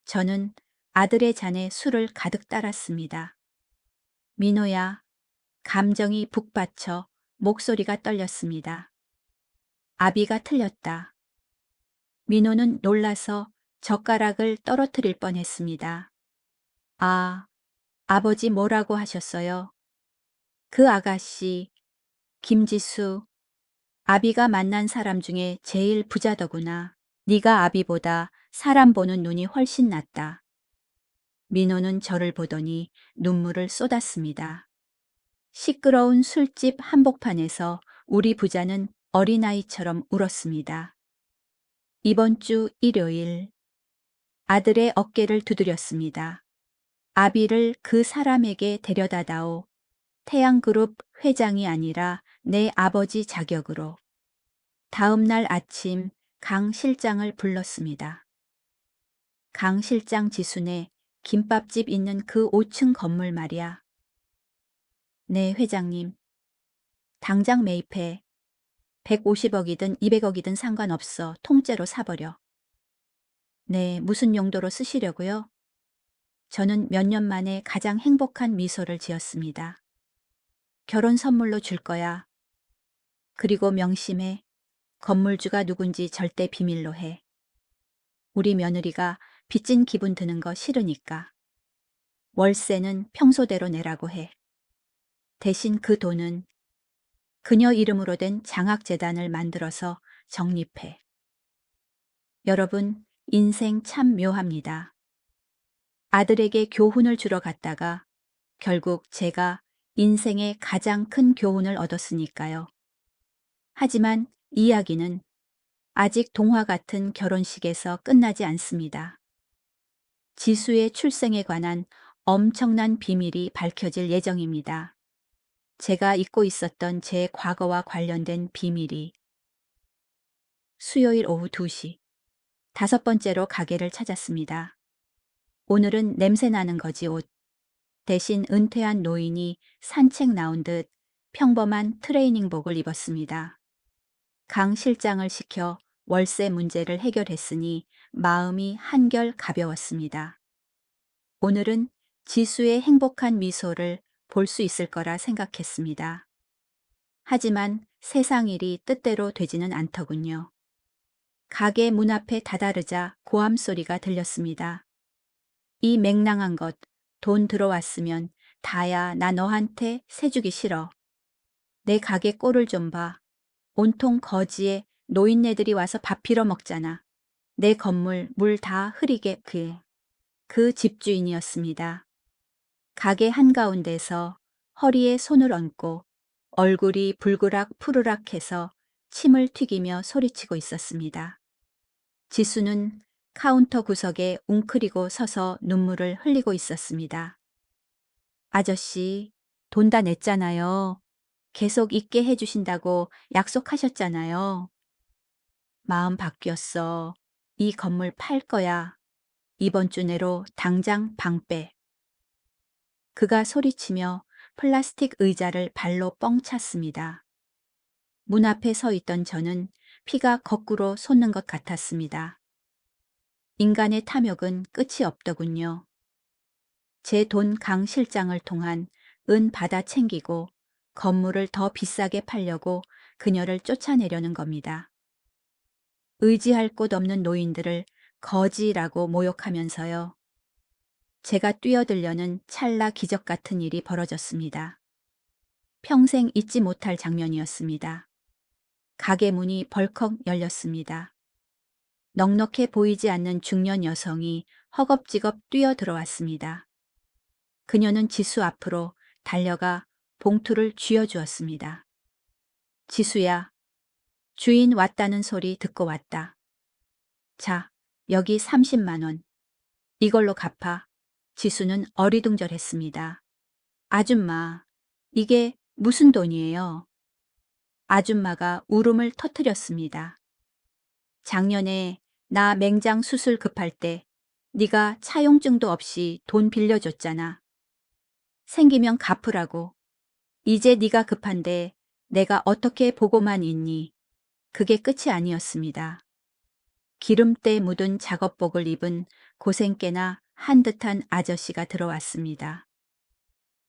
저는 아들의 잔에 술을 가득 따랐습니다. 민호야, 감정이 북받쳐 목소리가 떨렸습니다. 아비가 틀렸다. 민호는 놀라서 젓가락을 떨어뜨릴 뻔했습니다. 아, 아버지 뭐라고 하셨어요? 그 아가씨, 김지수, 아비가 만난 사람 중에 제일 부자더구나. 네가 아비보다 사람 보는 눈이 훨씬 낫다. 민호는 저를 보더니 눈물을 쏟았습니다. 시끄러운 술집 한복판에서 우리 부자는 어린아이처럼 울었습니다. 이번 주 일요일 아들의 어깨를 두드렸습니다. 아비를 그 사람에게 데려다다오. 태양그룹 회장이 아니라 내 아버지 자격으로. 다음 날 아침 강 실장을 불렀습니다. 강 실장 지순에 김밥집 있는 그 5층 건물 말이야. 네, 회장님. 당장 매입해. 150억이든 200억이든 상관없어. 통째로 사버려. 네, 무슨 용도로 쓰시려고요? 저는 몇 년 만에 가장 행복한 미소를 지었습니다. 결혼 선물로 줄 거야. 그리고 명심해. 건물주가 누군지 절대 비밀로 해. 우리 며느리가 빚진 기분 드는 거 싫으니까. 월세는 평소대로 내라고 해. 대신 그 돈은 그녀 이름으로 된 장학재단을 만들어서 적립해. 여러분, 인생 참 묘합니다. 아들에게 교훈을 주러 갔다가 결국 제가 인생의 가장 큰 교훈을 얻었으니까요. 하지만 이야기는 아직 동화 같은 결혼식에서 끝나지 않습니다. 지수의 출생에 관한 엄청난 비밀이 밝혀질 예정입니다. 제가 잊고 있었던 제 과거와 관련된 비밀이. 수요일 오후 2시. 5번째로 가게를 찾았습니다. 오늘은 냄새나는 거지 옷. 대신 은퇴한 노인이 산책 나온 듯 평범한 트레이닝복을 입었습니다. 강 실장을 시켜 월세 문제를 해결했으니 마음이 한결 가벼웠습니다. 오늘은 지수의 행복한 미소를 볼 수 있을 거라 생각했습니다. 하지만 세상 일이 뜻대로 되지는 않더군요. 가게 문 앞에 다다르자 고함 소리가 들렸습니다. 이 맹랑한 것, 돈 들어왔으면 다야 나 너한테 세주기 싫어. 내 가게 꼴을 좀 봐. 온통 거지에 노인네들이 와서 밥 빌어 먹잖아. 내 건물 물 다 흐리게 그 집주인이었습니다. 가게 한가운데서 허리에 손을 얹고 얼굴이 불그락 푸르락해서 침을 튀기며 소리치고 있었습니다. 지수는 카운터 구석에 웅크리고 서서 눈물을 흘리고 있었습니다. 아저씨, 돈 다 냈잖아요. 계속 있게 해주신다고 약속하셨잖아요. 마음 바뀌었어. 이 건물 팔 거야. 이번 주 내로 당장 방 빼. 그가 소리치며 플라스틱 의자를 발로 뻥 찼습니다. 문 앞에 서 있던 저는 피가 거꾸로 솟는 것 같았습니다. 인간의 탐욕은 끝이 없더군요. 제 돈 강 실장을 통한 은 받아 챙기고 건물을 더 비싸게 팔려고 그녀를 쫓아내려는 겁니다. 의지할 곳 없는 노인들을 거지라고 모욕하면서요. 제가 뛰어들려는 찰나 기적 같은 일이 벌어졌습니다. 평생 잊지 못할 장면이었습니다. 가게 문이 벌컥 열렸습니다. 넉넉해 보이지 않는 중년 여성이 허겁지겁 뛰어 들어왔습니다. 그녀는 지수 앞으로 달려가 봉투를 쥐어주었습니다. 지수야, 주인 왔다는 소리 듣고 왔다. 자, 여기 30만 원. 이걸로 갚아. 지수는 어리둥절했습니다. 아줌마, 이게 무슨 돈이에요? 아줌마가 울음을 터뜨렸습니다. 작년에 나 맹장 수술 급할 때 네가 차용증도 없이 돈 빌려줬잖아. 생기면 갚으라고. 이제 네가 급한데 내가 어떻게 보고만 있니? 그게 끝이 아니었습니다. 기름때 묻은 작업복을 입은 고생깨나 한 듯한 아저씨가 들어왔습니다.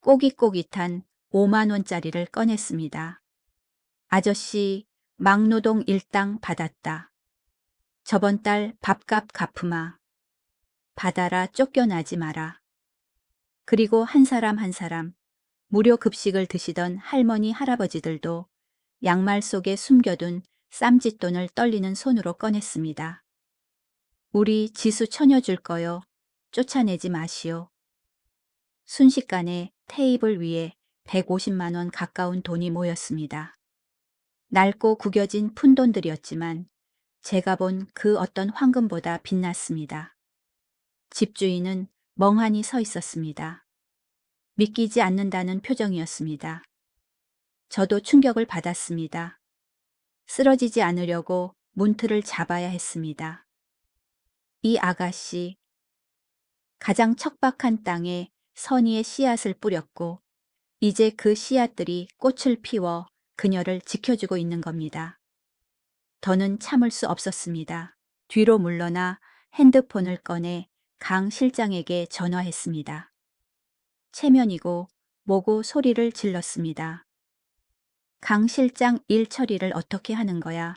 꼬깃꼬깃한 5만 원짜리를 꺼냈습니다. 아저씨, 막노동 일당 받았다. 저번 달 밥값 갚으마. 받아라 쫓겨나지 마라. 그리고 한 사람 한 사람 무료 급식을 드시던 할머니 할아버지들도 양말 속에 숨겨둔 쌈짓돈을 떨리는 손으로 꺼냈습니다. 우리 지수 처녀 줄 거요. 쫓아내지 마시오. 순식간에 테이블 위에 150만 원 가까운 돈이 모였습니다. 낡고 구겨진 푼돈들이었지만 제가 본 그 어떤 황금보다 빛났습니다. 집주인은 멍하니 서 있었습니다. 믿기지 않는다는 표정이었습니다. 저도 충격을 받았습니다. 쓰러지지 않으려고 문틀을 잡아야 했습니다. 이 아가씨, 가장 척박한 땅에 선의의 씨앗을 뿌렸고 이제 그 씨앗들이 꽃을 피워 그녀를 지켜주고 있는 겁니다. 더는 참을 수 없었습니다. 뒤로 물러나 핸드폰을 꺼내 강 실장에게 전화했습니다. 체면이고 뭐고 소리를 질렀습니다. 강 실장 일 처리를 어떻게 하는 거야?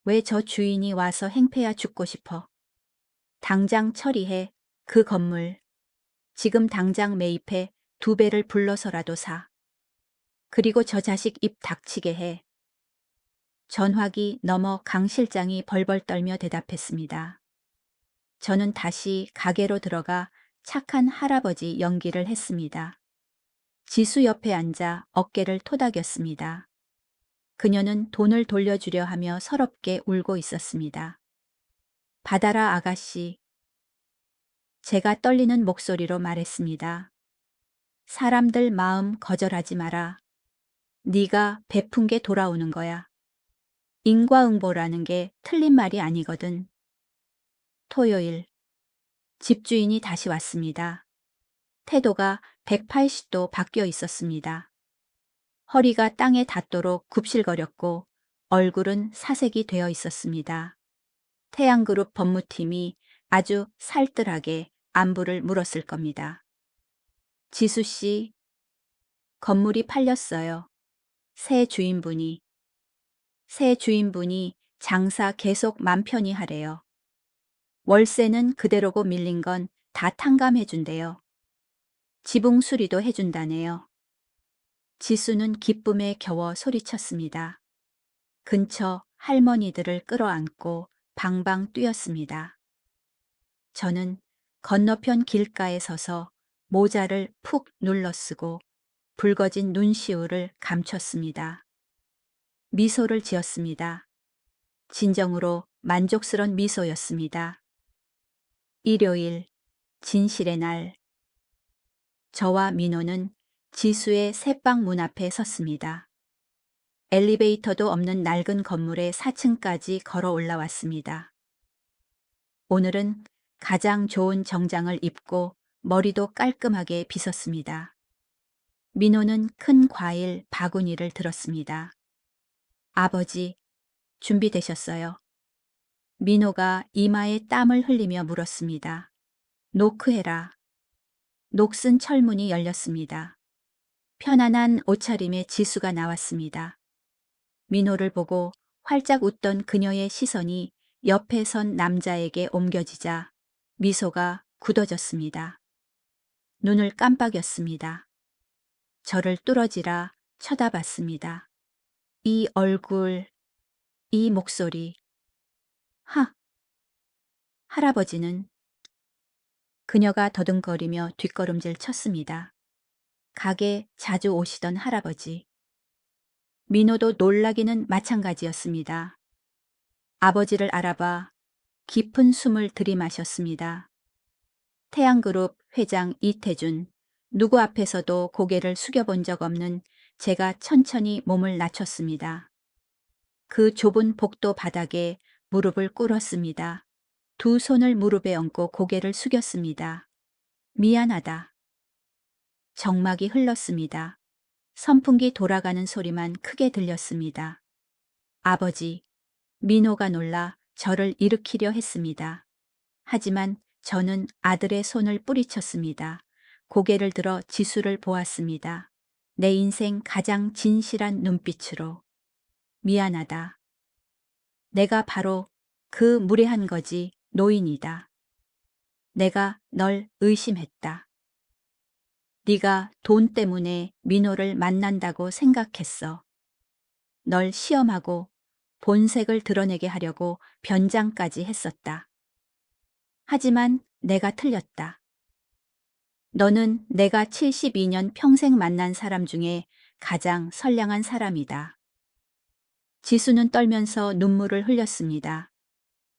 왜 저 주인이 와서 행패야 죽고 싶어? 당장 처리해. 그 건물. 지금 당장 매입해 2배를 불러서라도 사. 그리고 저 자식 입 닥치게 해. 전화기 넘어 강 실장이 벌벌 떨며 대답했습니다. 저는 다시 가게로 들어가 착한 할아버지 연기를 했습니다. 지수 옆에 앉아 어깨를 토닥였습니다. 그녀는 돈을 돌려주려 하며 서럽게 울고 있었습니다. 받아라 아가씨. 제가 떨리는 목소리로 말했습니다. 사람들 마음 거절하지 마라. 네가 베푼 게 돌아오는 거야. 인과응보라는 게 틀린 말이 아니거든. 토요일, 집주인이 다시 왔습니다. 태도가 180도 바뀌어 있었습니다. 허리가 땅에 닿도록 굽실거렸고 얼굴은 사색이 되어 있었습니다. 태양그룹 법무팀이 아주 살뜰하게 안부를 물었을 겁니다. 지수 씨, 건물이 팔렸어요. 새 주인분이 장사 계속 맘 편히 하래요. 월세는 그대로고 밀린 건 다 탕감해준대요. 지붕 수리도 해준다네요. 지수는 기쁨에 겨워 소리쳤습니다. 근처 할머니들을 끌어안고 방방 뛰었습니다. 저는 건너편 길가에 서서 모자를 푹 눌러쓰고 붉어진 눈시울을 감췄습니다. 미소를 지었습니다. 진정으로 만족스런 미소였습니다. 일요일, 진실의 날. 저와 민호는 지수의 새빵 문 앞에 섰습니다. 엘리베이터도 없는 낡은 건물의 4층까지 걸어 올라왔습니다. 오늘은 가장 좋은 정장을 입고 머리도 깔끔하게 빗었습니다. 민호는 큰 과일 바구니를 들었습니다. 아버지, 준비되셨어요? 민호가 이마에 땀을 흘리며 물었습니다. 노크해라. 녹슨 철문이 열렸습니다. 편안한 옷차림의 지수가 나왔습니다. 민호를 보고 활짝 웃던 그녀의 시선이 옆에 선 남자에게 옮겨지자 미소가 굳어졌습니다. 눈을 깜빡였습니다. 저를 뚫어지라 쳐다봤습니다. 이 얼굴, 이 목소리. 할아버지는 그녀가 더듬거리며 뒷걸음질 쳤습니다. 가게 자주 오시던 할아버지. 민호도 놀라기는 마찬가지였습니다. 아버지를 알아봐 깊은 숨을 들이마셨습니다. 태양그룹 회장 이태준, 누구 앞에서도 고개를 숙여본 적 없는 제가 천천히 몸을 낮췄습니다. 그 좁은 복도 바닥에 무릎을 꿇었습니다. 두 손을 무릎에 얹고 고개를 숙였습니다. 미안하다. 정막이 흘렀습니다. 선풍기 돌아가는 소리만 크게 들렸습니다. 아버지, 민호가 놀라 저를 일으키려 했습니다. 하지만 저는 아들의 손을 뿌리쳤습니다. 고개를 들어 지수를 보았습니다. 내 인생 가장 진실한 눈빛으로. 미안하다. 내가 바로 그 무례한 거지 노인이다. 내가 널 의심했다. 네가 돈 때문에 민호를 만난다고 생각했어. 널 시험하고 본색을 드러내게 하려고 변장까지 했었다. 하지만 내가 틀렸다. 너는 내가 72년 평생 만난 사람 중에 가장 선량한 사람이다. 지수는 떨면서 눈물을 흘렸습니다.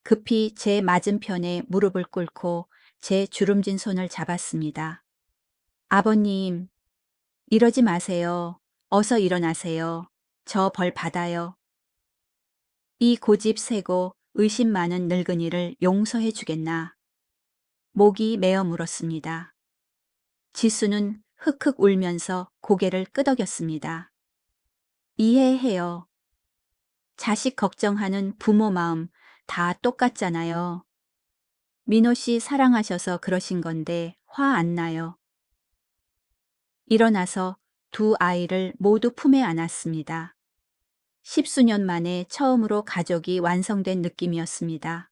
급히 제 맞은편에 무릎을 꿇고 제 주름진 손을 잡았습니다. 아버님, 이러지 마세요. 어서 일어나세요. 저 벌 받아요. 이 고집 세고 의심 많은 늙은이를 용서해 주겠나. 목이 메어 물었습니다. 지수는 흑흑 울면서 고개를 끄덕였습니다. 이해해요. 자식 걱정하는 부모 마음 다 똑같잖아요. 민호 씨 사랑하셔서 그러신 건데 화 안 나요. 일어나서 두 아이를 모두 품에 안았습니다. 십수년 만에 처음으로 가족이 완성된 느낌이었습니다.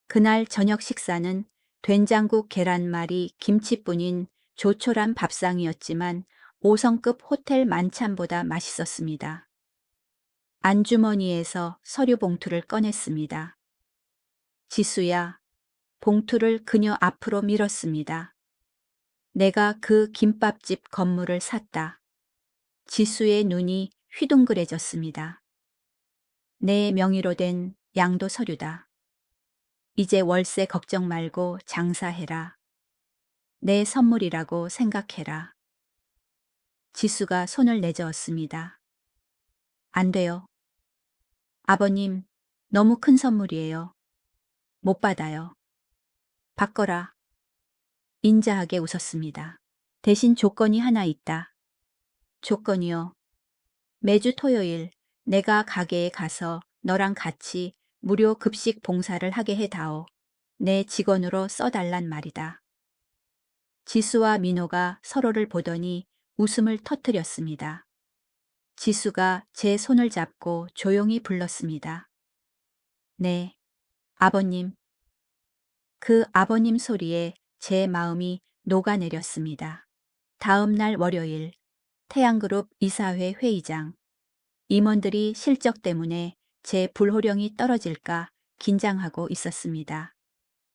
그날 저녁 식사는 된장국 계란말이 김치뿐인 조촐한 밥상이었지만 5성급 호텔 만찬보다 맛있었습니다. 안주머니에서 서류 봉투를 꺼냈습니다. 지수야, 봉투를 그녀 앞으로 밀었습니다. 내가 그 김밥집 건물을 샀다. 지수의 눈이 휘둥그레졌습니다. 내 명의로 된 양도 서류다. 이제 월세 걱정 말고 장사해라. 내 선물이라고 생각해라. 지수가 손을 내저었습니다. 안 돼요. 아버님, 너무 큰 선물이에요. 못 받아요. 바꿔라. 인자하게 웃었습니다. 대신 조건이 하나 있다. 조건이요. 매주 토요일 내가 가게에 가서 너랑 같이 무료 급식 봉사를 하게 해다오. 내 직원으로 써달란 말이다. 지수와 민호가 서로를 보더니 웃음을 터뜨렸습니다. 지수가 제 손을 잡고 조용히 불렀습니다. 네, 아버님. 그 아버님 소리에 제 마음이 녹아내렸습니다. 다음 날 월요일, 태양그룹 이사회 회의장. 임원들이 실적 때문에 제 불호령이 떨어질까 긴장하고 있었습니다.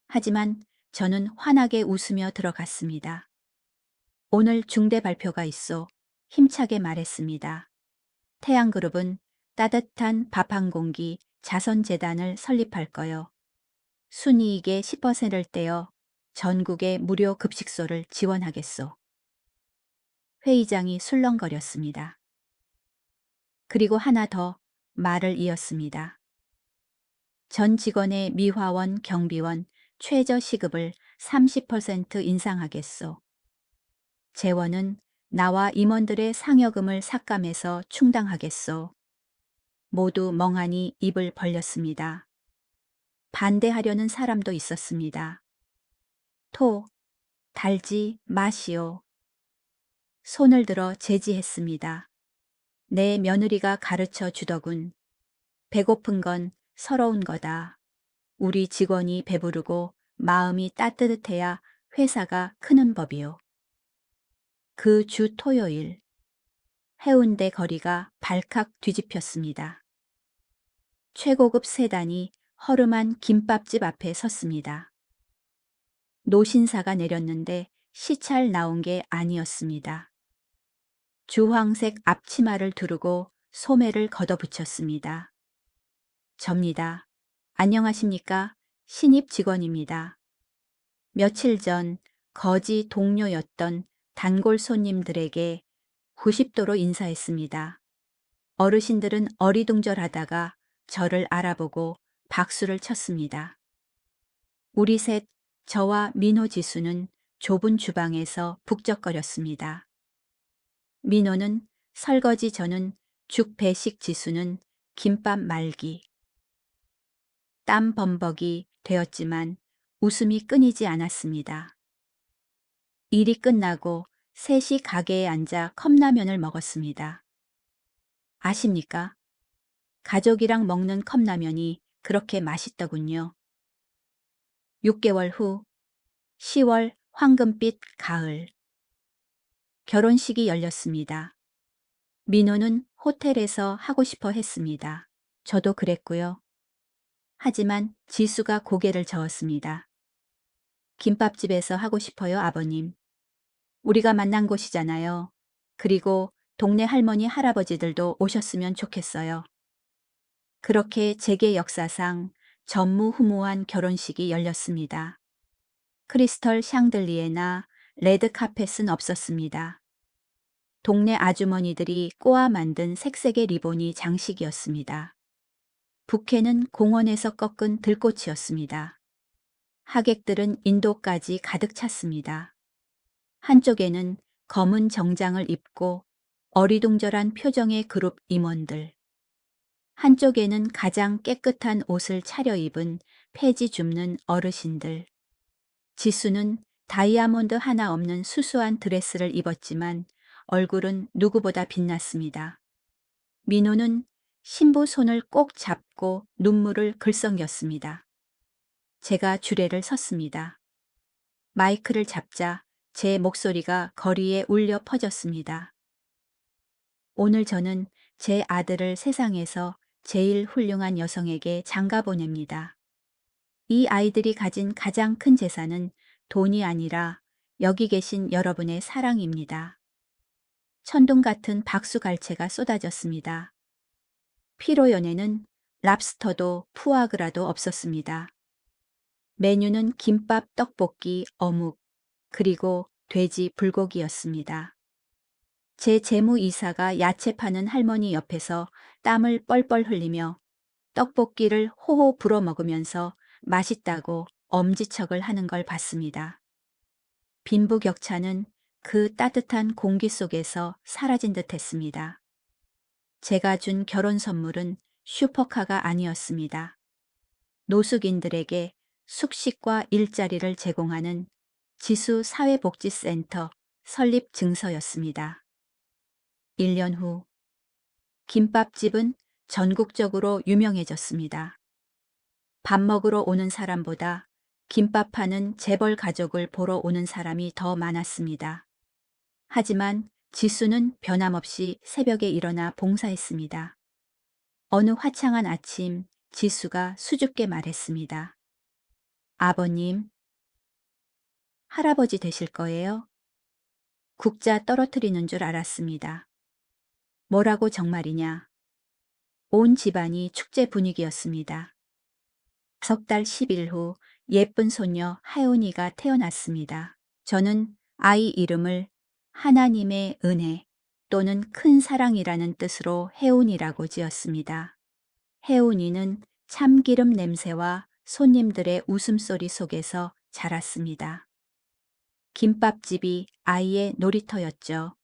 하지만 저는 환하게 웃으며 들어갔습니다. 오늘 중대 발표가 있어 힘차게 말했습니다. 태양그룹은 따뜻한 밥 한 공기 자선재단을 설립할 거요. 순이익의 10%를 떼어 전국의 무료 급식소를 지원하겠소. 회의장이 술렁거렸습니다. 그리고 하나 더 말을 이었습니다. 전 직원의 미화원, 경비원, 최저 시급을 30% 인상하겠소. 재원은 나와 임원들의 상여금을 삭감해서 충당하겠소. 모두 멍하니 입을 벌렸습니다. 반대하려는 사람도 있었습니다. 달지 마시오. 손을 들어 제지했습니다. 내 며느리가 가르쳐 주더군. 배고픈 건 서러운 거다. 우리 직원이 배부르고 마음이 따뜻해야 회사가 크는 법이요. 그 주 토요일, 해운대 거리가 발칵 뒤집혔습니다. 최고급 세단이 허름한 김밥집 앞에 섰습니다. 노신사가 내렸는데 시찰 나온 게 아니었습니다. 주황색 앞치마를 두르고 소매를 걷어붙였습니다. 접니다. 안녕하십니까? 신입 직원입니다. 며칠 전 거지 동료였던 단골 손님들에게 90도로 인사했습니다. 어르신들은 어리둥절하다가 저를 알아보고 박수를 쳤습니다. 우리 셋, 저와 민호 지수는 좁은 주방에서 북적거렸습니다. 민호는 설거지, 저는 죽 배식, 지수는 김밥 말기. 땀 범벅이 되었지만 웃음이 끊이지 않았습니다. 일이 끝나고 셋이 가게에 앉아 컵라면을 먹었습니다. 아십니까? 가족이랑 먹는 컵라면이 그렇게 맛있더군요. 6개월 후 10월 황금빛 가을. 결혼식이 열렸습니다. 민호는 호텔에서 하고 싶어 했습니다. 저도 그랬고요. 하지만 지수가 고개를 저었습니다. 김밥집에서 하고 싶어요, 아버님. 우리가 만난 곳이잖아요. 그리고 동네 할머니, 할아버지들도 오셨으면 좋겠어요. 그렇게 재계 역사상 전무후무한 결혼식이 열렸습니다. 크리스털 샹들리에나 레드 카펫은 없었습니다. 동네 아주머니들이 꼬아 만든 색색의 리본이 장식이었습니다. 부케는 공원에서 꺾은 들꽃이었습니다. 하객들은 인도까지 가득 찼습니다. 한쪽에는 검은 정장을 입고 어리둥절한 표정의 그룹 임원들. 한쪽에는 가장 깨끗한 옷을 차려입은 폐지 줍는 어르신들. 지수는 다이아몬드 하나 없는 수수한 드레스를 입었지만 얼굴은 누구보다 빛났습니다. 민호는 신부 손을 꼭 잡고 눈물을 글썽였습니다. 제가 주례를 섰습니다. 마이크를 잡자 제 목소리가 거리에 울려 퍼졌습니다. 오늘 저는 제 아들을 세상에서 제일 훌륭한 여성에게 장가 보냅니다. 이 아이들이 가진 가장 큰 재산은 돈이 아니라 여기 계신 여러분의 사랑입니다. 천둥 같은 박수갈채가 쏟아졌습니다. 피로연에는 랍스터도 푸아그라도 없었습니다. 메뉴는 김밥, 떡볶이, 어묵, 그리고 돼지 불고기였습니다. 제 재무이사가 야채 파는 할머니 옆에서 땀을 뻘뻘 흘리며 떡볶이를 호호 불어 먹으면서 맛있다고 엄지척을 하는 걸 봤습니다. 빈부격차는 그 따뜻한 공기 속에서 사라진 듯 했습니다. 제가 준 결혼 선물은 슈퍼카가 아니었습니다. 노숙인들에게 숙식과 일자리를 제공하는 지수 사회복지센터 설립 증서였습니다. 1년 후 김밥집은 전국적으로 유명해졌습니다. 밥 먹으러 오는 사람보다 김밥 파는 재벌 가족을 보러 오는 사람이 더 많았습니다. 하지만 지수는 변함없이 새벽에 일어나 봉사했습니다. 어느 화창한 아침 지수가 수줍게 말했습니다. 아버님, 할아버지 되실 거예요? 국자 떨어뜨리는 줄 알았습니다. 뭐라고 정말이냐? 온 집안이 축제 분위기였습니다. 석 달 10일 후 예쁜 소녀 하윤이가 태어났습니다. 저는 아이 이름을 하나님의 은혜 또는 큰 사랑이라는 뜻으로 혜운이라고 지었습니다. 혜운이는 참기름 냄새와 손님들의 웃음소리 속에서 자랐습니다. 김밥집이 아이의 놀이터였죠.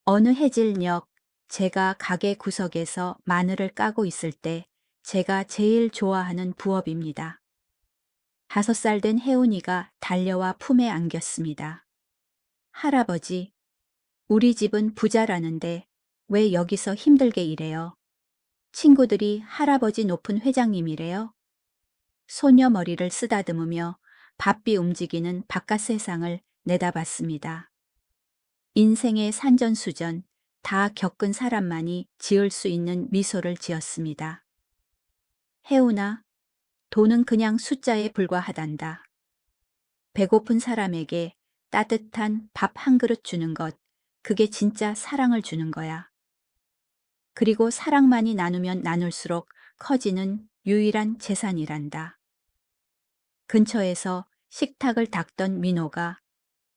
어느 해질녘 제가 가게 구석에서 마늘을 까고 있을 때 제가 제일 좋아하는 부업입니다. 5살 된 혜운이가 달려와 품에 안겼습니다. 할아버지, 우리 집은 부자라는데 왜 여기서 힘들게 일해요? 친구들이 할아버지 높은 회장님이래요? 소녀 머리를 쓰다듬으며 바삐 움직이는 바깥 세상을 내다봤습니다. 인생의 산전수전 다 겪은 사람만이 지을 수 있는 미소를 지었습니다. 혜운아, 돈은 그냥 숫자에 불과하단다. 배고픈 사람에게 따뜻한 밥 한 그릇 주는 것, 그게 진짜 사랑을 주는 거야. 그리고 사랑만이 나누면 나눌수록 커지는 유일한 재산이란다. 근처에서 식탁을 닦던 민호가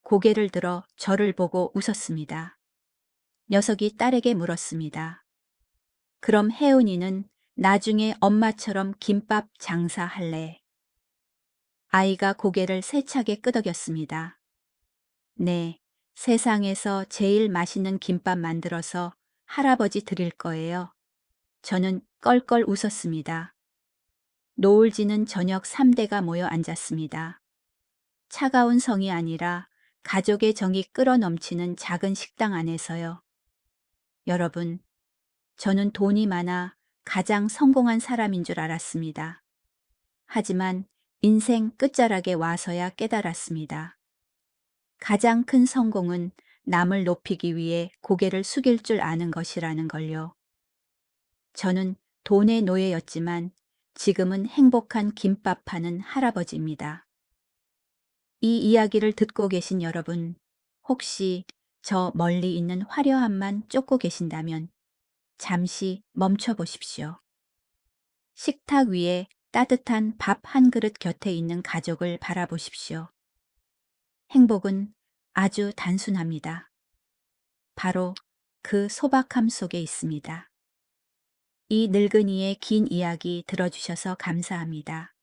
고개를 들어 저를 보고 웃었습니다. 녀석이 딸에게 물었습니다. 그럼 혜은이는 나중에 엄마처럼 김밥 장사할래? 아이가 고개를 세차게 끄덕였습니다. 네, 세상에서 제일 맛있는 김밥 만들어서 할아버지 드릴 거예요. 저는 껄껄 웃었습니다. 노을 지는 저녁 3대가 모여 앉았습니다. 차가운 성이 아니라 가족의 정이 끌어넘치는 작은 식당 안에서요. 여러분, 저는 돈이 많아 가장 성공한 사람인 줄 알았습니다. 하지만 인생 끝자락에 와서야 깨달았습니다. 가장 큰 성공은 남을 높이기 위해 고개를 숙일 줄 아는 것이라는 걸요. 저는 돈의 노예였지만 지금은 행복한 김밥 파는 할아버지입니다. 이 이야기를 듣고 계신 여러분, 혹시 저 멀리 있는 화려함만 쫓고 계신다면 잠시 멈춰 보십시오. 식탁 위에 따뜻한 밥 한 그릇 곁에 있는 가족을 바라보십시오. 행복은 아주 단순합니다. 바로 그 소박함 속에 있습니다. 이 늙은이의 긴 이야기 들어주셔서 감사합니다.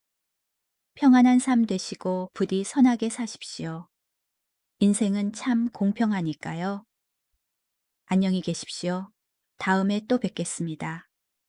평안한 삶 되시고 부디 선하게 사십시오. 인생은 참 공평하니까요. 안녕히 계십시오. 다음에 또 뵙겠습니다.